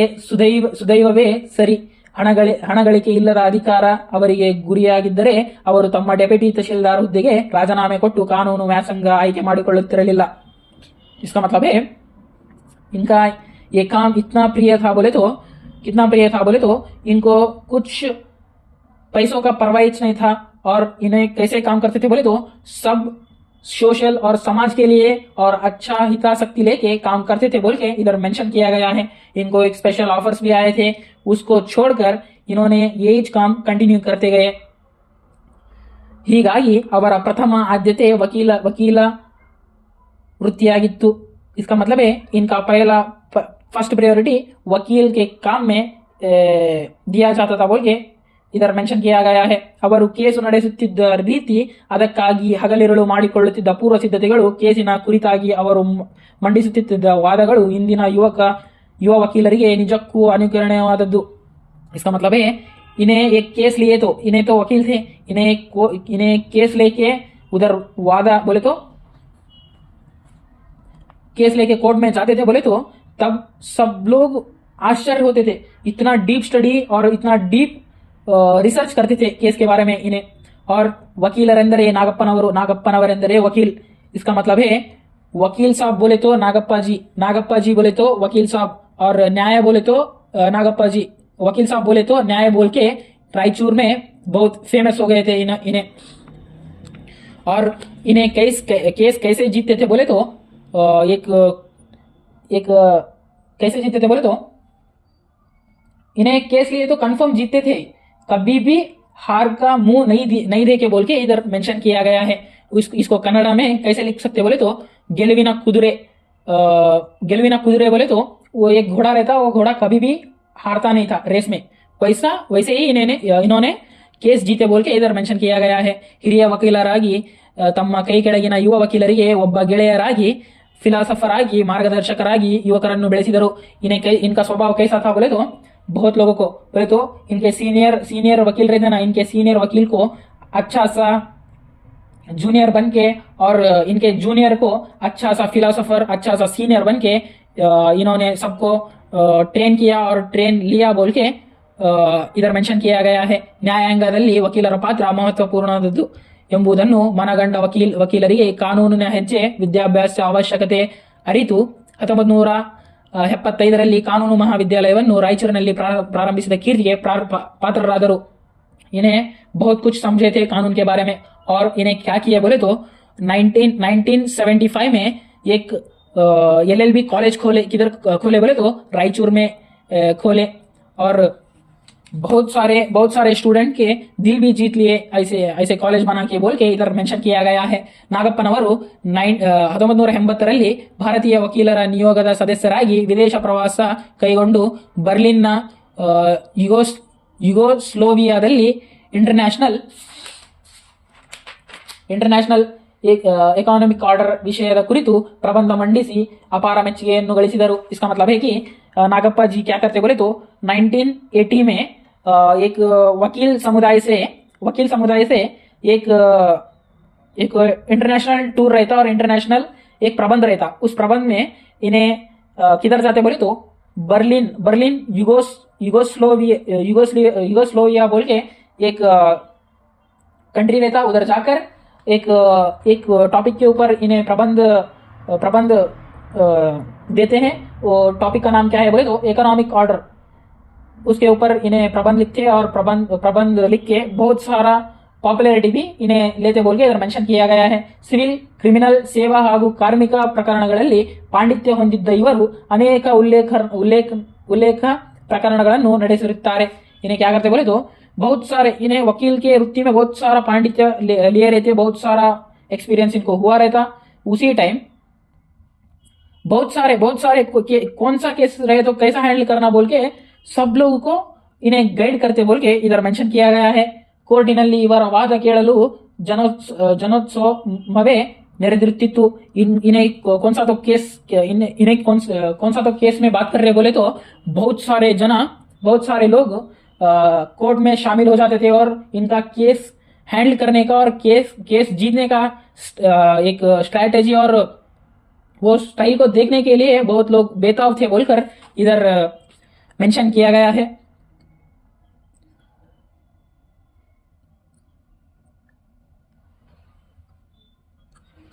ಸುದೈವವೇ ಸರಿ, ಹಣ ಗಳಿಕೆ ಇಲ್ಲದ ಅಧಿಕಾರ ಅವರಿಗೆ ಗುರಿಯಾಗಿದ್ದರೆ ಅವರು ತಮ್ಮ ಡೆಪ್ಯೂಟಿ ತಹಶೀಲ್ದಾರ್ ಹುದ್ದೆಗೆ ರಾಜೀನಾಮೆ ಕೊಟ್ಟು ಕಾನೂನು ವ್ಯಾಸಂಗ ಆಯ್ಕೆ ಮಾಡಿಕೊಳ್ಳುತ್ತಿರಲಿಲ್ಲ। इसका मतलब है इनका ये काम कितना प्रिय था बोले तो इनको कुछ पैसों का परवाह नहीं था। और इन्हें कैसे काम करते थे बोले तो सब सोशल और समाज के लिए और अच्छा हितासक्ति लेके काम करते थे बोल के इधर मेंशन किया गया है। इनको एक स्पेशल ऑफर्स भी आए थे, उसको छोड़कर इन्होंने यही काम कंटिन्यू करते गए। ಹೀಗಾಗಿ ಅವರ ಪ್ರಥಮ ಆದ್ಯತೆ ವಕೀಲ वृत्तियागित्तु। इसका मतलब है इनका फर्स्ट प्रायोरिटी वकील के काम में दिया जाता था बोल के इधर मेंशन किया गया है। ಅವರು ಕೇಸು ನಡೆಸುತ್ತಿದ್ದ ರೀತಿ, ಅದಕ್ಕಾಗಿ ಹಗಲಿರುಳು ಮಾಡಿಕೊಳ್ಳುತ್ತಿದ್ದ ಪೂರ್ವ ಸಿದ್ಧತೆಗಳು, ಕೇಸಿನ ಕುರಿತಾಗಿ ಅವರು ಮಂಡಿಸುತ್ತಿದ್ದ ವಾದಗಳು ಇಂದಿನ ಯುವ ವಕೀಲರಿಗೆ ನಿಜಕ್ಕೂ ಅನುಕರಣೀಯವಾದದ್ದು। इसका मतलब है इन्हें एक केस लिए तो इन्हें तो वकील थे, इन्हें केस लेके उधर वादा बोले तो केस लेके कोर्ट में जाते थे बोले तो तब सब लोग आश्चर्य होते थे, इतना डीप स्टडी और इतना डीप रिसर्च करते थे केस के बारे में इन्हें। और ವಕೀಲರೆಂದರೆ ನಾಗಪ್ಪನವರು, ನಾಗಪ್ಪನವರೆಂದರೆ वकील, इसका मतलब है वकील साहब बोले तो नागप्पा जी, नागप्पा जी बोले तो वकील साहब, और न्याय बोले तो नागप्पा जी, वकील साहब बोले तो न्याय बोल के रायचूर में बहुत फेमस हो गए थे इन्हें। और इन्हें केस कैसे जीतते थे बोले तो एक कैसे जीतते थे बोले तो इन्हें केस लिए तो कंफर्म जीतते थे, कभी भी हार का मुंह नहीं दे के बोल के इधर मेंशन किया गया है। इसको कन्नड़ा में कैसे लिख सकते बोले तो ಗೆಲುವಿನ कुदरे, ಗೆಲುವಿನ कुदरे बोले तो वो एक घोड़ा रहता, वो घोड़ा कभी भी हारता नहीं था रेस में, वैसे ही इन्होंने केस जीते बोल के इधर मेंशन किया गया है। ಹಿರಿಯ ವಕೀಲರಾಗಿ ತಮ್ಮ ಕೈ ಕೆಳಗಿನ ಯುವ ವಕೀಲರಿಗೆ ಒಬ್ಬ ಗೆಳೆಯರಾಗಿ फिलासफर आगी मार्गदर्शकरागी युवकरನ್ನು ಬೆಳೆಸಿದರು। इनका स्वभाव कैसा था बोले तो बहुत लोगों को बोले तो इनके सीनियर वकील रहते ना, इनके सीनियर वकील को अच्छा सा जूनियर बन के और इनके जूनियर को अच्छा सा फिलासफर, अच्छा सा सीनियर बन के इन्होंने सबको ट्रेन किया और ट्रेन लिया बोल के इधर ಮೆನ್ಷನ್ किया गया है। ನ್ಯಾಯಾಂಗದಲ್ಲಿ ವಕೀಲರ ಪಾತ್ರ ಮಹತ್ವಪೂರ್ಣವಾದದ್ದು ಎಂಬುದನ್ನು ಮನಗಂಡ ವಕೀಲರಿಗೆ ಕಾನೂನಿನ ಹೆಜ್ಜೆ ವಿದ್ಯಾಭ್ಯಾಸ ಅವಶ್ಯಕತೆ ಅರಿತು 1975ರಲ್ಲಿ ಕಾನೂನು ಮಹಾವಿದ್ಯಾಲಯವನ್ನು ರಾಯಚೂರಿನಲ್ಲಿ ಪ್ರಾರಂಭಿಸಿದ कीर्तिಗೆ पात्रराದರು। इन्हें बहुत कुछ समझे थे कानून के बारे में, और इन्हें क्या किया बोले तो 1975 में एक LLB कॉलेज खोले। किधर खोले बोले तो रायचूर में खोले, और बहुत सारे स्टूडेंट के दिल भी जीत लिए ऐसे कॉलेज बना के बोल के इधर मेंशन किया गया है। ನಾಗಪ್ಪನವರು 1980ರಲ್ಲಿ ಭಾರತೀಯ ವಕೀಲರ ನಿಯೋಗದ ಸದಸ್ಯರಾಗಿ ವಿದೇಶ ಪ್ರವಾಸ ಕೈಗೊಂಡು ಬರ್ಲಿನ್ನ ಯುಗೋಸ್ಲೋವಿಯಾದಲ್ಲಿ ಇಂಟರ್ನ್ಯಾಷನಲ್ ಎಕಾನಮಿಕ್ ಆರ್ಡರ್ विषयದ ಕುರಿತು ಪ್ರಬಂಧ ಮಂಡಿಸಿ ಅಪಾರ ಮೆಚ್ಚುಗೆಯನ್ನು ಗಳಿಸಿದರು। इसका मतलब है कि नागप्पा जी क्या करते बोले तो 1980 में एक वकील समुदाय से एक इंटरनेशनल टूर रहता और इंटरनेशनल एक प्रबंध रहता। उस प्रबंध में इन्हें किधर जाते बोले तो बर्लिन युगोस्लोविया बोल के एक कंट्री रहता। उधर जाकर एक टॉपिक के ऊपर इन्हें प्रबंध देते हैं। वो टॉपिक का नाम क्या है बोले तो इकोनॉमिक ऑर्डर। उसके ऊपर इन्हें प्रबंध लिखते और प्रबंध लिख के बहुत सारा ಪಾಪ್ಯುಲಾರಿಟಿ भी इन्हें लेते बोल के इधर मेंशन किया गया है। ಸಿವಿಲ್, ಕ್ರಿಮಿನಲ್, ಸೇವಾ ಹಾಗೂ ಕಾರ್ಮಿಕ ಪ್ರಕರಣಗಳಲ್ಲಿ ಪಾಂಡಿತ್ಯ ಹೊಂದಿದ್ದ ಇವರು ಅನೇಕ ಉಲ್ಲೇಖ ಪ್ರಕರಣಗಳನ್ನು ನಡೆಸಿರುತ್ತಾರೆ। इन्हें क्या करते बोले तो बहुत सारे, इन्हें वकील के वृत्ति में बहुत सारा पांडित्य लिए रहते, बहुत सारा एक्सपीरियंस इनको हुआ रहता। उसी टाइम बहुत सारे कौन सा केस रहे तो कैसा हैंडल करना बोल के सब लोगों को इन्हें गाइड करते बोल के इधर मेंशन किया गया है। ಕೋರ್ಟಿನಲ್ಲಿ ಇವರ ವಾದ ಕೇಳಲು ಜನೋತ್ಸವವೇ ನೆರೆದಿರುತ್ತಿತ್ತು। इन्हें कौन सा तो केस में बात कर रहे बोले तो बहुत सारे लोग कोर्ट में शामिल हो जाते थे, और इनका केस हैंडल करने का और केस जीतने का एक स्ट्रैटेजी और वो स्टाइल को देखने के लिए बहुत लोग बेताब थे बोलकर इधर मेंशन किया गया है।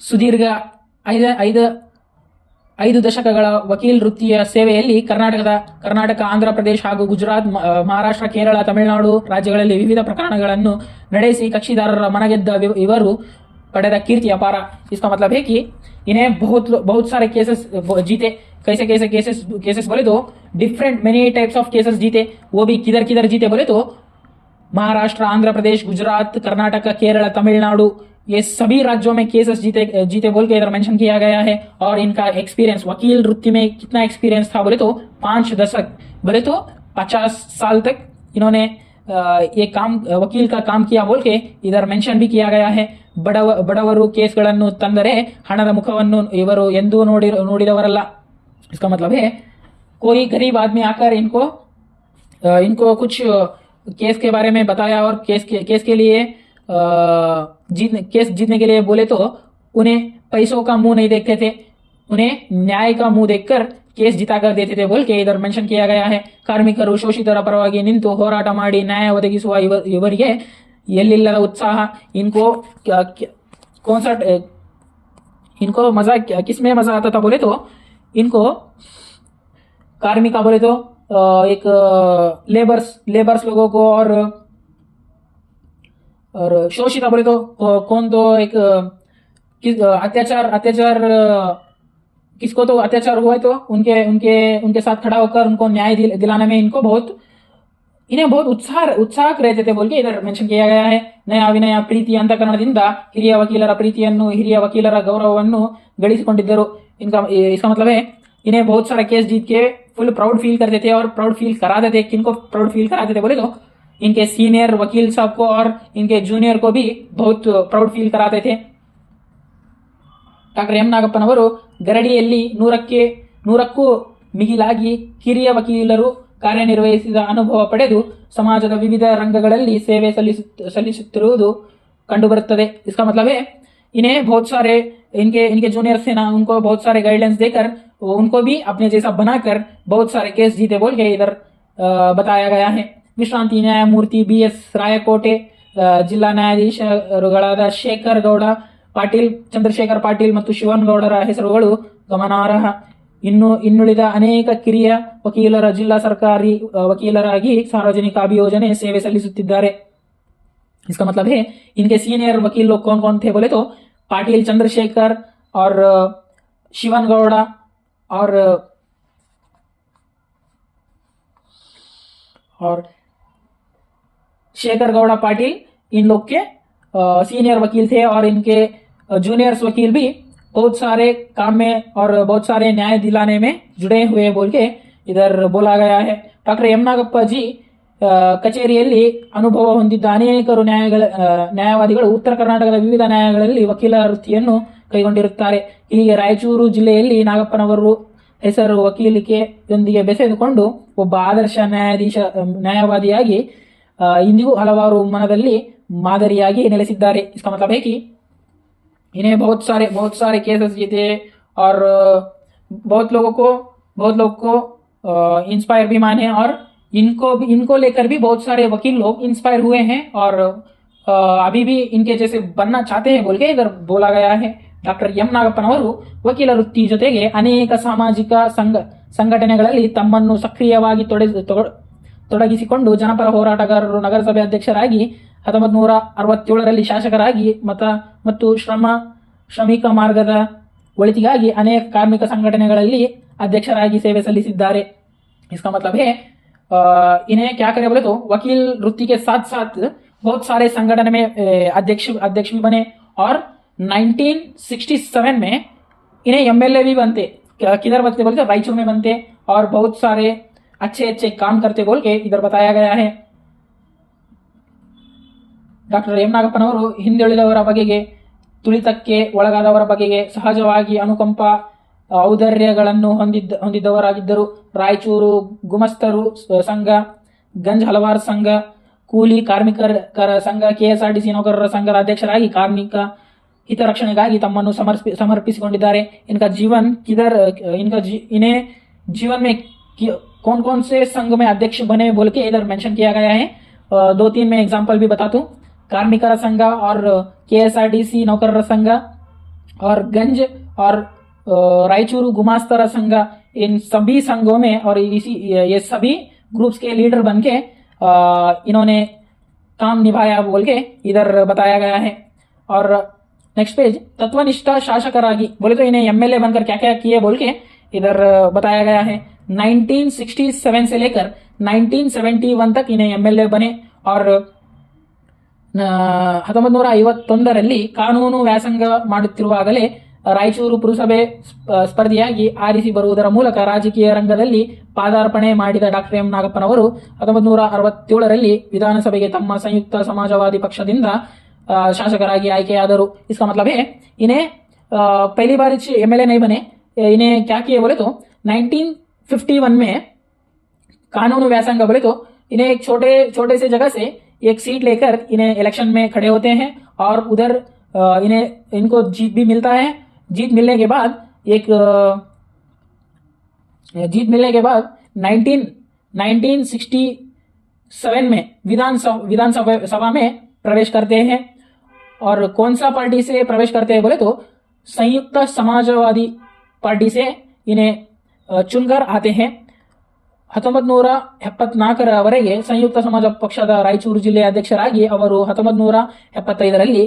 ಸುದೀರ್ಘ 5 ದಶಕಗಳ ವಕೀಲ್ ವೃತ್ತಿಯ ಸೇವೆಯಲ್ಲಿ ಕರ್ನಾಟಕ, ಆಂಧ್ರ ಪ್ರದೇಶ ಹಾಗೂ ಗುಜರಾತ್, ಮಹಾರಾಷ್ಟ್ರ, ಕೇರಳ, ತಮಿಳುನಾಡು ರಾಜ್ಯಗಳಲ್ಲಿ ವಿವಿಧ ಪ್ರಕರಣಗಳನ್ನು ನಡೆಸಿ ಕಕ್ಷಿದಾರರ ಮನಗೆದ್ದ ಇವರು पड़ेगा कीर्ति अपारा। इसका मतलब है कि इन्हें बहुत सारे केसेस जीते। कैसे केसेस बोले तो different many types of cases जीते। वो भी किधर जीते बोले तो महाराष्ट्र, आंध्र प्रदेश, गुजरात, कर्नाटक, केरल, तमिलनाडु, ये सभी राज्यों में केसेस जीते बोल के इधर मेंशन किया गया है। और इनका एक्सपीरियंस, वकील वृत्ति में कितना एक्सपीरियंस था बोले तो 5 दशक, बोले तो 50 साल तक इन्होंने ये वकील का काम किया बोल के इधर मेंशन भी किया गया है। ಬಡವರು ಕೇಸ್ಗಳನ್ನು ತಂದರೆ ಹಣದ ಮುಖವನ್ನು ಇವರು ಎಂದೂ ನೋಡಿದವರಲ್ಲ। इसका मतलब है कोई गरीब आदमी आकर इनको कुछ केस के बारे में बताया और केस के लिए केस जीतने के लिए बोले तो उन्हें पैसों का मुंह नहीं देखते थे। उन्हें न्याय का मुंह देखकर ಕೇಸ್ ಜಿತಾಕರ್ ದೇತೆ थे बोल के इधर मेंशन किया गया है. ಕಾರ್ಮಿಕರು ಶೋಷಿತರ ಪರವಾಗಿ ನಿಂತು ಹೋರಾಟ ಮಾಡಿ ನ್ಯಾಯ ಒದಗಿಸುವ ಇವರಿಗೆ ಎಲ್ಲಿಲ್ಲದ ಉತ್ಸಾಹ. इनको कौन सा इनको मजा किसमें मजा आता था बोले तो इनको कार्मिका बोले तो एक लेबर्स लोगों को और शोषिता बोले तो कौन तो एक अत्याचार किसको तो अत्याचार हुआ है तो उनके साथ खड़ा होकर उनको न्याय दिलाने में इन्हें बहुत उत्साह रहते थे बोल के इधर मेंशन किया गया है. ನಯ ವಿನಯ ಪ್ರೀತಿ ಅಂತಃಕರಣದಿಂದ ಹಿರಿಯ ವಕೀಲರ ಪ್ರೀತಿಯನ್ನು ಹಿರಿಯ ವಕೀಲರ ಗೌರವವನ್ನು ಗಳಿಸಿಕೊಂಡಿದ್ದರು. इसका मतलब है इन्हें बहुत सारा केस जीत के फुल प्राउड फील करते थे और प्राउड फील कराते थे. किनको प्राउड फील कराते थे बोले तो इनके सीनियर वकील साहब को और इनके जूनियर को भी बहुत प्राउड फील कराते थे. ಡಾಕ್ಟರ್ ಎಂ ನಾಗಪ್ಪನವರು ಗರಡಿಯಲ್ಲಿ 100ಕ್ಕೂ ಮಿಗಿಲಾಗಿ ಹಿರಿಯ ವಕೀಲರು ಕಾರ್ಯನಿರ್ವಹಿಸಿದ ಅನುಭವ ಪಡೆದು ಸಮಾಜದ ವಿವಿಧ ರಂಗಗಳಲ್ಲಿ ಸೇವೆ ಸಲ್ಲಿಸುತ್ತಿರುವುದು ಕಂಡುಬರುತ್ತದೆ. इसका मतलब है इन्हें बहुत सारे इनके जूनियर्स थे ना, उनको बहुत सारे गाइडेंस देकर उनको भी अपने जैसा बनाकर बहुत सारे केस जीते बोल के इधर बताया गया है. ವಿಶ್ರಾಂತಿ ನ್ಯಾಯಮೂರ್ತಿ BS ರಾಯಕೋಟೆ, ಜಿಲ್ಲಾ ನ್ಯಾಯಾಧೀಶರುಗಳಾದ ಶೇಖರ್ ಗೌಡ ಪಾಟೀಲ್, ಚಂದ್ರಶೇಖರ್ ಪಾಟೀಲ್ ಮತ್ತು ಶಿವನ್ಗೌಡರ ಹೆಸರುಗಳು ಗಮನಾರ್ಹ. ಇನ್ನುಳಿದ ಅನೇಕ ಕಿರಿಯ ವಕೀಲರ ಜಿಲ್ಲಾ ಸರ್ಕಾರಿ ವಕೀಲರಾಗಿ ಸಾರ್ವಜನಿಕ ಅಭಿಯೋಜನೆ ಸೇವೆ ಸಲ್ಲಿಸುತ್ತಿದ್ದಾರೆ. इसका मतलब है इनके सीनियर वकील लोग कौन कौन थे बोले तो पाटिल चंद्रशेखर और शिवन गौड़ा और शेखर गौड़ा पाटिल इन लोग के सीनियर वकील थे और इनके जूनियर्स वकील भी बहुत सारे काम में और बहुत सारे न्याय दिलाने में जुड़े हुए बोल के इधर बोला गया है. ಡಾಕ್ಟರ್ ಎಂ ನಾಗಪ್ಪ ಜಿ ಕಚೇರಿಯಲ್ಲಿ ಅನುಭವ ಹೊಂದಿದ್ದ ಅನೇಕರು ನ್ಯಾಯವಾದಿಗಳು ಉತ್ತರ ಕರ್ನಾಟಕದ ವಿವಿಧ ನ್ಯಾಯಾಲಯಗಳಲ್ಲಿ ವಕೀಲ ವೃತ್ತಿಯನ್ನು ಕೈಗೊಂಡಿರುತ್ತಾರೆ. ಹೀಗೆ ರಾಯಚೂರು ಜಿಲ್ಲೆಯಲ್ಲಿ ನಾಗಪ್ಪನವರು ಹೆಸರು ವಕೀಲಿಕೆಯೊಂದಿಗೆ ಬೆಸೆದುಕೊಂಡು ಒಬ್ಬ ಆದರ್ಶ ನ್ಯಾಯವಾದಿಯಾಗಿ ಇಂದಿಗೂ ಹಲವಾರು ಮನದಲ್ಲಿ ಮಾದರಿಯಾಗಿ ನೆಲೆಸಿದ್ದಾರೆ. इसका मतलब है कि इन्हें बहुत सारे केसेस जीते और बहुत लोगों को इंस्पायर भी माने और इनको लेकर भी बहुत सारे वकील लोग इंस्पायर हुए हैं और अभी भी इनके जैसे बनना चाहते हैं बोल के इधर बोला गया है. ಡಾಕ್ಟರ್ ಎಂ ನಾಗಪ್ಪನವರು ವಕೀಲ ವೃತ್ತಿ ಜೊತೆಗೆ ಅನೇಕ ಸಾಮಾಜಿಕ ಸಂಘಟನೆಗಳಲ್ಲಿ ತಮ್ಮನ್ನು ಸಕ್ರಿಯವಾಗಿ ತೊಡಗಿಸಿಕೊಂಡು ಜನಪರ ಹೋರಾಟಗಾರರು, ನಗರಸಭೆ ಅಧ್ಯಕ್ಷರಾಗಿ, 1967ರಲ್ಲಿ ಶಾಸಕರಾಗಿ ಮತ್ತು ಶ್ರಮಿಕ ಮಾರ್ಗದ ಒಳಿತಿಗಾಗಿ ಅನೇಕ ಕಾರ್ಮಿಕ ಸಂಘಟನೆಗಳಲ್ಲಿ ಅಧ್ಯಕ್ಷರಾಗಿ ಸೇವೆ ಸಲ್ಲಿಸಿದ್ದಾರೆ. इसका मतलब है इन्हें क्या करे बोले तो वकील वृत्ति के साथ साथ बहुत सारे संगठन में अध्यक्ष भी बने और 1967 में इन्हें MLA भी बनते. किधर बनते बोलते रायचूर में बनते और बहुत सारे अच्छे काम करते बोल के इधर बताया गया है. ಡಾಕ್ಟರ್ ಎಂ ನಾಗಪ್ಪನವರು ಹಿಂದುಳಿದವರ ಬಗೆಗೆ, ತುಳಿತಕ್ಕೆ ಒಳಗಾದವರ ಬಗೆಗೆ ಸಹಜವಾಗಿ ಅನುಕಂಪ, ಔದಾರ್ಯಗಳನ್ನು ಹೊಂದಿದ್ದವರಾಗಿದ್ದರು. ರಾಯಚೂರು ಗುಮಸ್ತರು ಸಂಘ, ಗಂಜ್ ಹಲವಾರು ಸಂಘ, ಕೂಲಿ ಕಾರ್ಮಿಕರ ಸಂಘ, KSRTC ನೌಕರರ ಸಂಘದ ಅಧ್ಯಕ್ಷರಾಗಿ ಕಾರ್ಮಿಕ ಹಿತರಕ್ಷಣೆಗಾಗಿ ತಮ್ಮನ್ನು ಸಮರ್ಪಿಸಿಕೊಂಡಿದ್ದಾರೆ. इनका जीवन में कौन कौन से संघ में अध्यक्ष बने बोल के इधर मेंशन किया गया है. 2-3 में एग्जाम्पल भी बता दूं. कार्मिकर संघ और KSRTC नौकरर संघ और गंज और रायचूरू गुमास्तर संघ, इन सभी संघों में और ये सभी ग्रुप्स के लीडर बन के इन्होंने काम निभाया बोल के इधर बताया गया है. और नेक्स्ट पेज, तत्वनिष्ठ शासकरागी बोले तो इन्हें MLA बनकर क्या क्या किए बोल के इधर बताया गया है. 1967 से लेकर 1971 तक इन्हें MLA बने और 1951ರಲ್ಲಿ ಕಾನೂನು ವ್ಯಾಸಂಗ ಮಾಡುತ್ತಿರುವಾಗಲೇ ರಾಯಚೂರು ಪುರಸಭೆ ಸ್ಪರ್ಧಿಯಾಗಿ ಆರಿಸಿ ಬರುವುದರ ಮೂಲಕ ರಾಜಕೀಯ ರಂಗದಲ್ಲಿ ಪಾದಾರ್ಪಣೆ ಮಾಡಿದ ಡಾಕ್ಟರ್ ಎಂ ನಾಗಪ್ಪನವರು 1967ರಲ್ಲಿ ವಿಧಾನಸಭೆಗೆ ತಮ್ಮ ಸಂಯುಕ್ತ ಸಮಾಜವಾದಿ ಪಕ್ಷದಿಂದ शासकरागी आयकेयादरू. इसका मतलब है इन्हें पहली बार MLA नहीं बने. इन्हें क्या किए बोले तो 1951 में कानून व्यासंग बोले तो इन्हें एक छोटे से जगह से एक सीट लेकर इन्हें इलेक्शन में खड़े होते हैं और उधर इनको जीत भी मिलता है. जीत मिलने के बाद एक जीत मिलने के बाद 1967 में विधानसभा में प्रवेश करते हैं। और कौन सा पार्टी से प्रवेश करते हैं बोले तो संयुक्त समाजवादी पार्टी से इन्हें चुनकर आते हैं। 1974ರವರೆಗೆ ಸಂಯುಕ್ತ ಸಮಾಜ ಪಕ್ಷದ ರಾಯಚೂರು ಜಿಲ್ಲೆಯ ಅಧ್ಯಕ್ಷರಾಗಿ ಅವರು 1975ರಲ್ಲಿ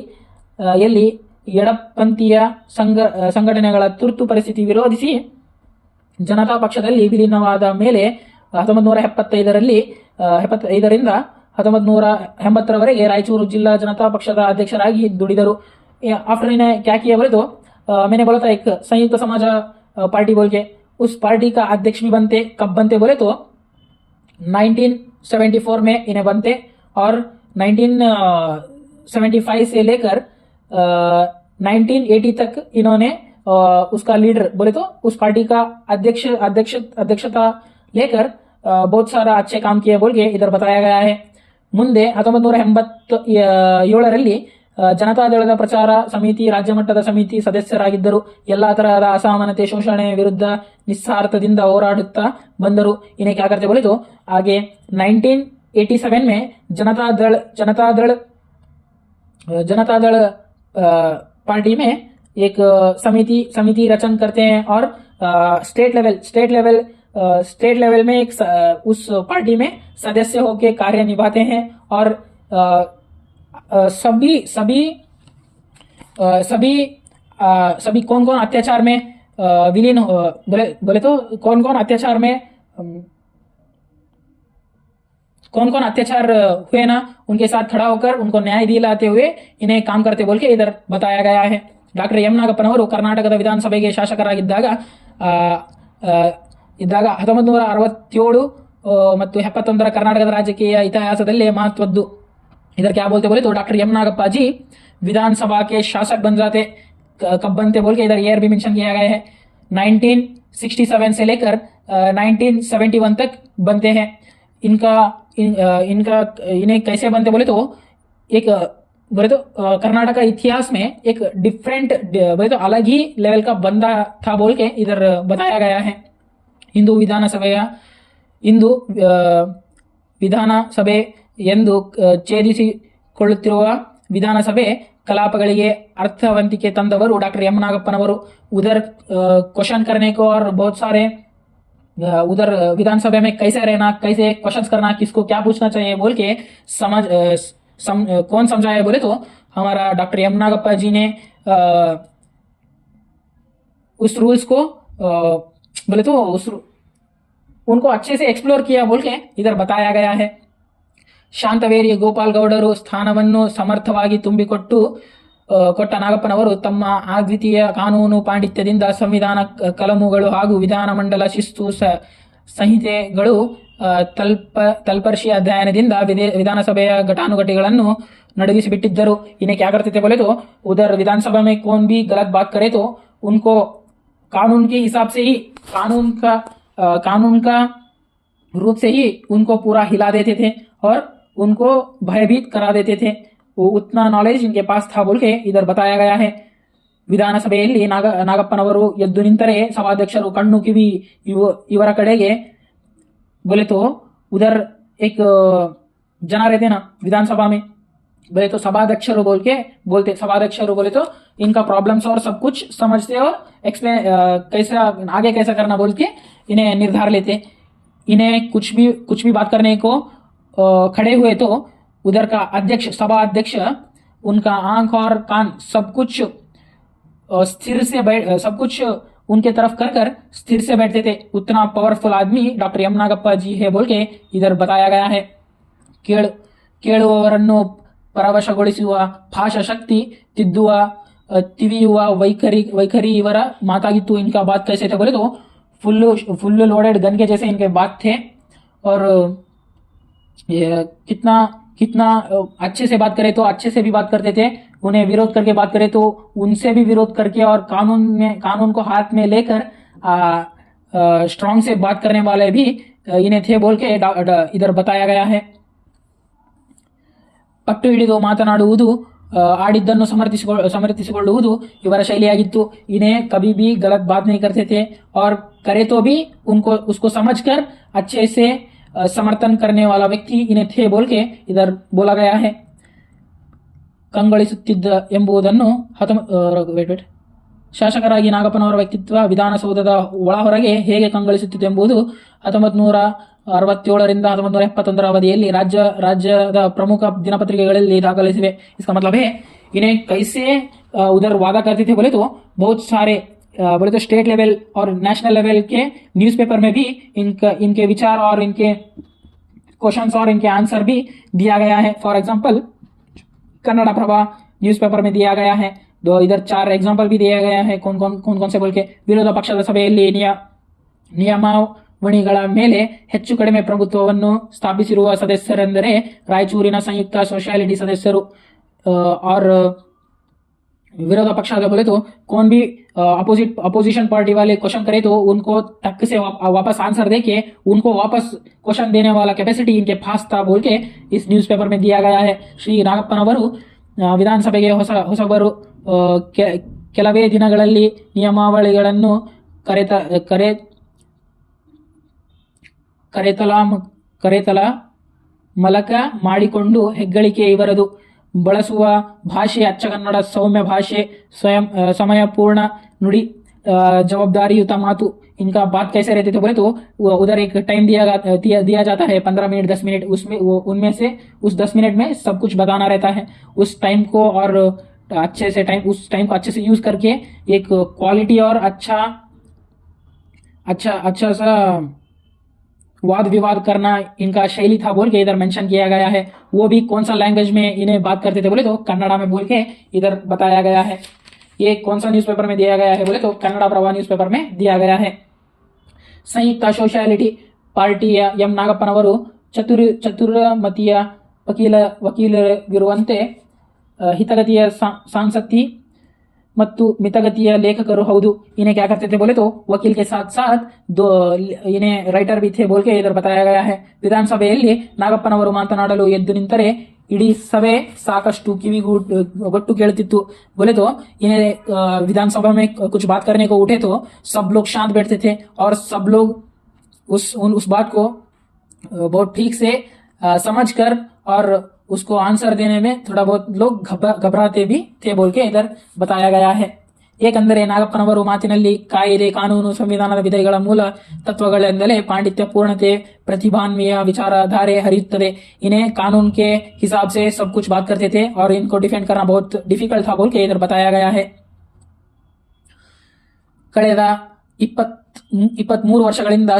ಎಲ್ಲಿ ಎಡಪಂಥೀಯ ಸಂಘಟನೆಗಳ ತುರ್ತು ಪರಿಸ್ಥಿತಿ ವಿರೋಧಿಸಿ ಜನತಾ ಪಕ್ಷದಲ್ಲಿ ವಿಲೀನವಾದ ಮೇಲೆ 1975ರಿಂದ 1980ರವರೆಗೆ ರಾಯಚೂರು ಜಿಲ್ಲಾ जनता पक्षದ अध्यक्षराಗಿ ದುಡಿದರು। आफ्टर इन्हें क्या किया बोले तो मैंने बोला था एक संयुक्त समाज पार्टी बोल के, उस पार्टी का अध्यक्ष भी बनते। कब बनते बोले तो 1974 में इन्हें बनते और 1975 से लेकर 1980 तक इन्होंने उसका लीडर बोले तो उस पार्टी का अध्यक्षता लेकर बहुत सारा अच्छे काम किए बोल के इधर बताया गया है। ಮುಂದೆ 1987ರಲ್ಲಿ ಜನತಾದಳದ ಪ್ರಚಾರ ಸಮಿತಿ ರಾಜ್ಯ ಮಟ್ಟದ ಸಮಿತಿ ಸದಸ್ಯರಾಗಿದ್ದರು। ಎಲ್ಲಾ ತರಹದ ಅಸಮಾನತೆ ಶೋಷಣೆ ವಿರುದ್ಧ ನಿಸ್ವಾರ್ಥದಿಂದ ಹೋರಾಡುತ್ತಾ ಬಂದರು। इन्हें क्या करते बोले तो आगे 1987 में जनता दल पार्टी में एक समिति रचन करते हैं और स्टेट लेवल में एक उस पार्टी में सदस्य होकर कार्य निभाते हैं। और सभी कौन कौन अत्याचार में विलीन बोले तो कौन कौन अत्याचार हुए ना, उनके साथ खड़ा होकर उनको न्याय दिलाते हुए इन्हें काम करते बोल के इधर बताया गया है। ಡಾಕ್ಟರ್ ಎಂ ನಾಗಪ್ಪನವರು ಕರ್ನಾಟಕದ ವಿಧಾನಸಭೆಗೆ ಶಾಸಕರಾಗಿದ್ದಾಗ 1967 ಮತ್ತು 71 ಕರ್ನಾಟಕದ ರಾಜಕೀಯ ಇತಿಹಾಸದಲ್ಲಿ ಮಹತ್ವದ್ದು। इधर क्या बोलते बोले तो डॉक्टर एम नागप्पा जी विधानसभा के शासक बन जाते। कब बनते बोल के इधर ईयर भी मेंशन किया गया है। 1967 से लेकर 1971 तक बनते हैं। इन्हें कैसे बनते बोले तो एक बोले तो कर्नाटक इतिहास में एक डिफरेंट बोले तो अलग ही लेवल का बंदा था बोल के इधर बताया गया है। ಹಿಂದೂ ವಿಧಾನಸಭೆ ಎಂದು ಛೇದಿಸಿಕೊಳ್ಳುತ್ತಿರುವ ವಿಧಾನಸಭೆ ಕಲಾಪಗಳಿಗೆ अर्थवंतिके ತಂದವರು डॉक्टर एम नागप्पनವರು। उधर क्वेश्चन करने को और बहुत सारे उधर विधानसभा में कैसे रहना, कैसे क्वेश्चंस करना, किसको क्या पूछना चाहिए बोल के कौन समझाया बोले तो हमारा डॉक्टर एम नागप्पा जी ने उस रूल्स को बोले तो उनको अच्छे से एक्सप्लोर किया बोल के इधर बताया गया है। ಶಾಂತವೇರಿಯ ಗೋಪಾಲ್ ಗೌಡರು ಸ್ಥಾನವನ್ನು ಸಮರ್ಥವಾಗಿ ತುಂಬಿಕೊಟ್ಟ ನಾಗಪ್ಪನವರು ತಮ್ಮ ಅದ್ವಿತೀಯ ಕಾನೂನು ಪಾಂಡಿತ್ಯದಿಂದ ಸಂವಿಧಾನ ಕಲಮುಗಳು ಹಾಗೂ ವಿಧಾನಮಂಡಲ ಶಿಸ್ತು ಸಂಹಿತೆಗಳು ತಲ್ಪರ್ಷಿ ಅಧ್ಯಯನದಿಂದ ವಿಧಾನಸಭೆಯ ಘಟಾನುಘಟಿಗಳನ್ನು ನಡುಗಿಸಿಬಿಟ್ಟಿದ್ದರು। इन्हें क्या करते थे बोले तो उधर विधानसभा में कौन भी गलत बात करे तो उनको कानून के हिसाब से ही कानून का रूप से ही उनको पूरा हिला देते थे और उनको भयभीत करा देते थे। वो उतना नॉलेज इनके पास था बोल के इधर बताया गया है। ವಿಧಾನಸಭೆಯಲ್ಲಿ ನಾಗಪ್ಪನವರು ಎದ್ದು ನಿಂತರೆ ಸಭಾಧ್ಯಕ್ಷರು ಕಣ್ಣು ಕಿವಿ ಇವರ ಕಡೆಗೆ बोले तो उधर एक जना रहते ना विधानसभा में, बोले तो सभाध्यक्षರು बोल के बोलते। सभाध्यक्षರು बोले तो इनका प्रॉब्लम्स और सब कुछ समझते और एक्सप्लेन कैसा आगे कैसा करना बोल के इन्हें निर्धार लेते। इन्हें कुछ भी बात करने को खड़े हुए तो उधर का अध्यक्ष सभा अध्यक्ष उनका आंख और कान सब कुछ स्थिर से सब कुछ उनके तरफ कर स्थिर से बैठते थे। उतना पावरफुल आदमी डॉक्टर एम नागप्पा जी है बोल के इधर बताया गया है। ಕೇಳುವವರನ್ನು ಪರವಶಗೊಳಿಸುವ ಭಾಷಾ ಶಕ್ತಿ ತಿದ್ದುವ ತಿವಿಯುವ वैखरी ಇವರ ಮಾತಾಗಿತ್ತು। इनका बात कैसे थे बोले तो फुल लोडेड गन के जैसे इनके बात थे। और कितना अच्छे से बात करे तो अच्छे से भी बात करते थे। उन्हें विरोध करके बात करे तो उनसे भी विरोध करके और कानून को हाथ में लेकर स्ट्रांग से बात करने वाले भी इन्हें थे बोल के इधर बताया गया है। ಪಟ್ಟು ಹಿಡಿದು ಮಾತನಾಡುವುದು ಆಡಿದ್ದನ್ನು ಸಮರ್ಥಿಸಿಕೊಳ್ಳುವುದು ಇವರ ಶೈಲಿಯಾಗಿತ್ತು। इन्हें कभी भी गलत बात नहीं करते थे और करे तो भी उनको उसको समझकर अच्छे से समर्थन करने वाला व्यक्ति इन्हें थे बोल के इधर बोला गया है। ಕಂಗೊಳಿಸುತ್ತಿದ್ದ ಎಂಬುದನ್ನು ಶಾಸಕರಾಗಿ ನಾಗಪ್ಪನವರ ವ್ಯಕ್ತಿತ್ವ ವಿಧಾನಸೌಧದ ಒಳಹೊರಗೆ ಹೇಗೆ ಕಂಗೊಳಿಸುತ್ತಿತ್ತು ಎಂಬುದು 1967 ರಿಂದ 1971 ಅವಧಿಯಲ್ಲಿ ರಾಜ್ಯದ ಪ್ರಮುಖ ದಿನಪತ್ರಿಕೆಗಳಲ್ಲಿ ದಾಖಲಿಸಿವೆ। इसका मतलब है इन्हें कैसे उधर वादा करते थे बोले तो बहुत सारे बोले तो स्टेट लेवल और नेशनल लेवल के न्यूज़पेपर में भी इनके विचार और इनके क्वेश्चंस और इनके आंसर भी दिया गया है। For example Kannada Prabha newspaper में दिया गया है। दो इधर 4 एग्जाम्पल भी दिया गया है कौन से बोल के ವಿರೋಧ ಪಕ್ಷದ ಸಭೆಯಲ್ಲಿ ನಿಯಮಾವಳಿಗಳ ಮೇಲೆ ಹೆಚ್ಚು ಕಡಿಮೆ ಪ್ರಭುತ್ವವನ್ನು ಸ್ಥಾಪಿಸಿರುವ ಸದಸ್ಯರೆಂದರೆ ರಾಯಚೂರಿನ ಸಂಯುಕ್ತ ಸೋಶಿಯಾಲಿಟಿ सदस्यರು। और विरोध पक्ष का बोले तो कौन भी अपोजिशन पार्टी वाले क्वेश्चन करे तो उनको टक से वापस आंसर देके उनको वापस क्वेश्चन देने वाला कैपेसिटी इनके पास था बोल के इस न्यूज़पेपर में दिया गया है। ಶ್ರೀ ನಾಗಪ್ಪನವರು ವಿಧಾನಸಭೆಗೆ ಹೊಸಬರು ಕೆಲವೇ ದಿನಗಳಲ್ಲಿ ನಿಯಮಾವಳಿಗಳನ್ನು ಕರೆತಲ ಮಲಕ ಮಾಡಿಕೊಂಡು ಹೆಗ್ಗಳಿಕೆ ಇವರದು। ಬಳಸುವ ಭಾಷೆ ಅಚ್ಚಕನ್ನಡ ಸೌಮ್ಯ ಭಾಷೆ, ಸಮಯಪೂರ್ಣ नुड़ी, जवाबदारीयुत मातु। इनका बात कैसे रहते थे बोले तो उधर एक टाइम दिया जाता है 15 मिनट 10 मिनट, उसमें उनमें से उस 10 मिनट में सब कुछ बताना रहता है। उस टाइम को और उस टाइम को अच्छे से यूज करके एक क्वालिटी और अच्छा सा वाद विवाद करना इनका शैली था बोल के इधर मेंशन किया गया है। वो भी कौन सा लैंग्वेज में इन्हें बात करते थे बोले तो कन्नड़ा में बोल के इधर बताया गया है। ये कौन सा न्यूज़पेपर में दिया गया है बोले तो कन्नड़ा प्रभा न्यूज़पेपर में दिया गया है। संयुक्त सोशलिटी पार्टिಯ ಎಂ ನಾಗಪ್ಪನವರು ಚತುರಮತಿಯ ವಕೀಲರಿರುವಂತೆ ಹಿತಗತಿಯ सांसती ಮತ್ತು ಮಿತಗತಿಯ ಲೇಖಕರು ಹೌದು। इन्हें क्या करते थे बोले तो वकील के साथ साथ इन्हें राइटर भी थे बोल के इधर बताया गया है। ವಿಧಾನಸಭೆಯಲ್ಲಿ ನಾಗಪ್ಪನವರು ಮಾತನಾಡಲು ಎದ್ದು ನಿಂತರೆ इडी सभे साकष्टु किविगुट्टु केळुत्तित्तु बोले तो इन्हें विधानसभा में कुछ बात करने को उठे तो सब लोग शांत बैठते थे और सब लोग उस बात को बहुत ठीक से समझकर और उसको आंसर देने में थोड़ा बहुत लोग घबराते भी थे बोल के इधर बताया गया है। ಏಕೆಂದರೆ ನಾಗಪ್ಪನವರು ಮಾತಿನಲ್ಲಿ ಕಾಯಿದೆ ಕಾನೂನು ಸಂವಿಧಾನದ ವಿಧೇಯಗಳ ಮೂಲ ತತ್ವಗಳೆಂದಲೇ पांडित्य पूर्णते प्रतिभान्वित विचारधारे हरियुತ್ತದೆ। इन्हें कानून के हिसाब से सब कुछ बात करते थे और इनको डिफेंड करना बहुत डिफिकल्ट था बोल के इधर बताया गया है। ಕಳೆದ 23 ವರ್ಷಗಳಿಂದ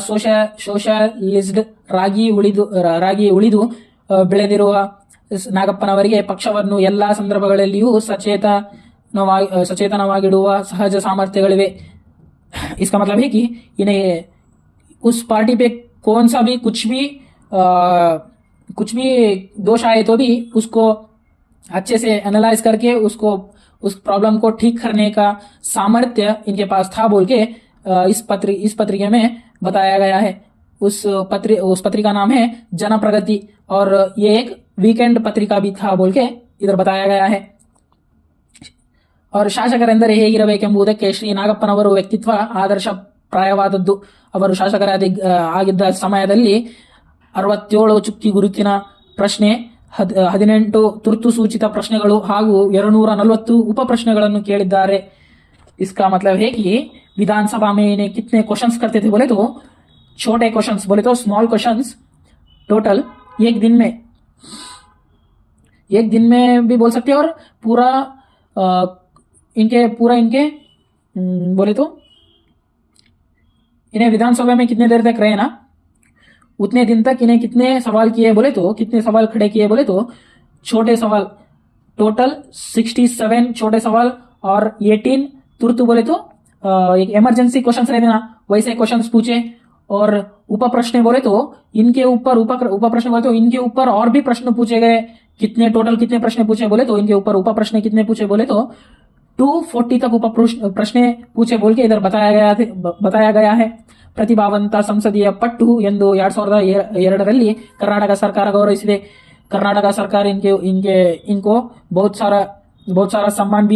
ಸೋಷಲಿಸ್ಟ್ ರಾಗಿ ಉಳಿದು ಬೆಳೆದಿರುವ ನಾಗಪ್ಪನವರಿಗೆ ಪಕ್ಷವನ್ನು ಎಲ್ಲಾ ಸಂದರ್ಭಗಳಲ್ಲಿಯೂ सचेतनವಾಗಿಡುವ ಸಹಜ ಸಾಮರ್ಥ್ಯಗಳಿವೆ। इसका मतलब है कि इन्हें उस पार्टी पे कौन सा भी कुछ भी दोष आए तो भी उसको अच्छे से एनालाइज करके उसको उस प्रॉब्लम को ठीक करने का सामर्थ्य इनके पास था बोल के इस पत्रिका में बताया गया है। उस पत्रिका नाम है जनप्रगति और ये एक वीकेंड पत्रिका भी था बोल के इधर बताया गया है। और ಶಾಸಕರೆಂದರೆ ಹೇಗಿರಬೇಕೆಂಬುದಕ್ಕೆ ಶ್ರೀ ನಾಗಪ್ಪನವರು ವ್ಯಕ್ತಿತ್ವ ಆದರ್ಶಪ್ರಾಯವಾದದ್ದು। ಅವರು ಶಾಸಕರಾಗಿದ್ದ ಸಮಯದಲ್ಲಿ 67 ಚುಕ್ಕಿ ಗುರುತಿನ ಪ್ರಶ್ನೆ, 18 ತುರ್ತು ಸೂಚಿತ ಪ್ರಶ್ನೆಗಳು ಹಾಗೂ 240 ಉಪ ಪ್ರಶ್ನೆಗಳನ್ನು ಕೇಳಿದ್ದಾರೆ। इसका मतलब है कि विधानसभा में इन्हें कितने क्वेश्चंस करते थे बोले तो छोटे क्वेश्चंस बोले तो स्मॉल क्वेश्चंस टोटल एक दिन में भी बोल सकते हैं और पूरा इनके बोले तो इन्हें विधानसभा में कितने देर तक रहे ना उतने दिन तक इन्हें कितने सवाल किए बोले तो कितने सवाल खड़े किए बोले तो छोटे सवाल टोटल 67 छोटे सवाल और 18 तुर्त बोले तो एक इमरजेंसी क्वेश्चंस रहते ना वैसे क्वेश्चंस पूछे। और उप प्रश्न बोले तो इनके ऊपर उप प्रश्न बोले तो इनके ऊपर और भी प्रश्न पूछे गए। कितने प्रश्न पूछे बोले तो इनके ऊपर उप प्रश्न कितने पूछे बोले तो 240 तक उप प्रश्न पूछे बोल के इधर बताया गया है। ಪ್ರತಿಭಾವಂತ ಸಂಸದೀಯ ಪಟ್ಟು ಎಂದು 2002 ಕರ್ನಾಟಕ ಸರ್ಕಾರ ಗೌರವಿಸಿದೆ। कर्नाटका सरकार इनको बहुत सारा बहुत सारा सम्मान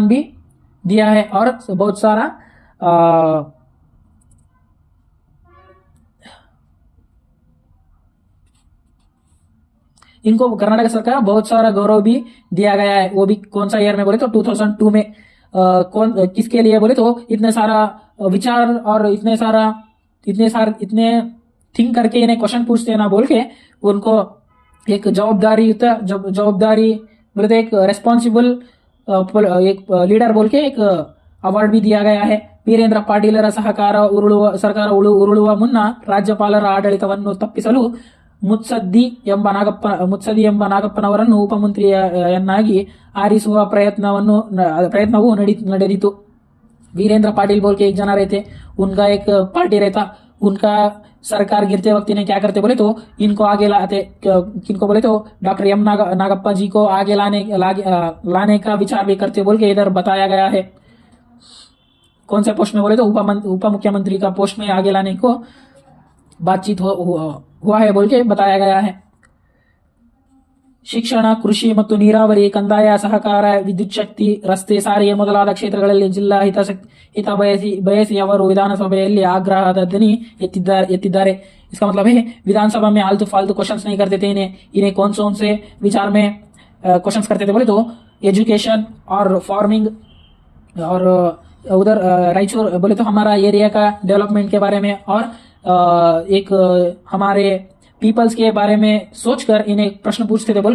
भी दिया है और बहुत सारा इनको कर्नाटक सरकार बहुत सारा गौरव भी दिया गया है। वो भी कौन सा ईयर में बोले तो 2002 में। किसके लिए बोले तो इतने सारा विचार और इतने थिंक करके इन्हें क्वेश्चन पूछते हैं ना बोल के उनको एक जवाबदारी बोले तो एक रेस्पॉन्सिबल एक लीडर बोल के एक अवार्ड भी दिया गया है। ವೀರೇಂದ್ರ ಪಾಟೀಲರ ಸರ್ಕಾರ ಉರುಳುವ ಮುನ್ನ ರಾಜ್ಯಪಾಲರ ಆಡಳಿತವನ್ನು ತಪ್ಪಿಸಲು ಮುತ್ಸದ್ದಿ ಎಂಬ ನಾಗಪ್ಪನವರನ್ನು ಉಪಮಂತ್ರಿಯನ್ನಾಗಿ ಆರಿಸುವ ಪ್ರಯತ್ನವೂ ನಡೆದಿತು। वीरेंद्र पाटिल बोल के एक जना रहते, उनका एक पार्टी रहता, उनका सरकार गिरते वक्त इन्हें क्या करते बोले तो इनको आगे लाते। किनको बोले तो डॉक्टर एम नागप्पा जी को आगे लाने का विचार भी करते बोल के इधर बताया गया है। कौन से पोस्ट में बोले तो उप मुख्यमंत्री का पोस्ट में आगे लाने को बातचीत हुआ है बोल के बताया गया है। ಶಿಕ್ಷಣ, ಕೃಷಿ ಮತ್ತು ನೀರಾವರಿ, ಕಂದಾಯ, ಸಹಕಾರ, ವಿದ್ಯುತ್ ಶಕ್ತಿ, ರಸ್ತೆ ಸಾರಿಗೆ ಮೊದಲಾದ ಕ್ಷೇತ್ರಗಳಲ್ಲಿ ಜಿಲ್ಲಾ ಹಿತ ಬಯಸಿ ಅವರು ವಿಧಾನಸಭೆಯಲ್ಲಿ ಆಗ್ರಹದ ಧ್ವನಿ ಎತ್ತಿದ್ದಾರೆ। इसका मतलब है विधानसभा में आलतू फालतू क्वेश्चंस नहीं करते थे। इन्हें कौन से विचार में क्वेश्चंस करते थे बोले तो एजुकेशन और फार्मिंग और उधर रायचूर बोले तो हमारा एरिया का डेवलपमेंट के बारे में और एक हमारे पीपल्स के बारे में सोचकर इन्हें प्रश्न पूछते थे बोल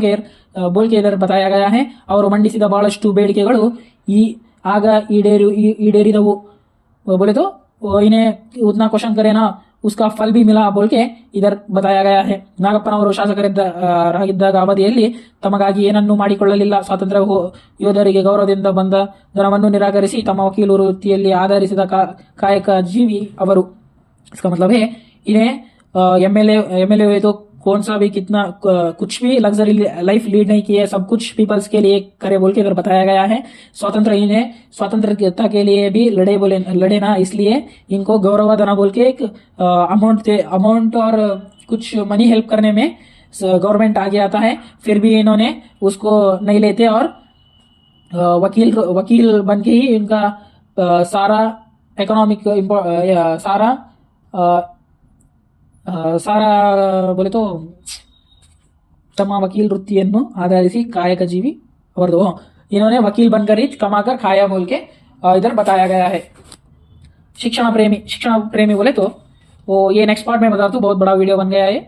के इधर बताया गया है। और ಮಂಡಿಸಿದ ಬಹಳಷ್ಟು ಬೇಡಿಕೆಗಳು ಆಗ ಈಡೇರಿದವು बोले तो इन्हें उतना क्वेश्चन करे ना उसका फल भी मिला बोल के इधर बताया गया है। ನಾಗಪ್ಪನವರು ಶಾಸಕರಾಗಿದ್ದಾಗ ಅವಧಿಯಲ್ಲಿ ತಮಗಾಗಿ ಏನನ್ನೂ ಮಾಡಿಕೊಳ್ಳಲಿಲ್ಲ। ಸ್ವಾತಂತ್ರ್ಯ ಯೋಧರಿಗೆ ಗೌರವದಿಂದ ಬಂದ ಧನವನ್ನು ನಿರಾಕರಿಸಿ ತಮ್ಮ ವಕೀಲ ವೃತ್ತಿಯಲ್ಲಿ ಆಧರಿಸಿದ ಕಾಯಕ ಜೀವಿ ಅವರು। इसका मतलब है इन्हें एमएलए तो कौन सा भी कितना कुछ भी लग्जरी लाइफ लीड नहीं की है, सब कुछ पीपल्स के लिए करे बोल के इधर बताया गया है। स्वतंत्रता के लिए भी लड़े ना, इसलिए इनको गौरव धना बोल के एक अमाउंट और कुछ मनी हेल्प करने में गवर्नमेंट आगे आता है, फिर भी इन्होंने उसको नहीं लेते और वकील बन के ही इनका सारा इकोनॉमिक सारा बोले तो तमा वकील वृत्तिಯನ್ನು आधारिಸಿ कायक जीवी और इन्होंने वकील बनकर ही कमाकर खाया बोल के इधर बताया गया है। शिक्षण प्रेमी बोले तो वो ये नेक्स्ट पार्ट में बता दूं, बहुत बड़ा वीडियो बन गया है।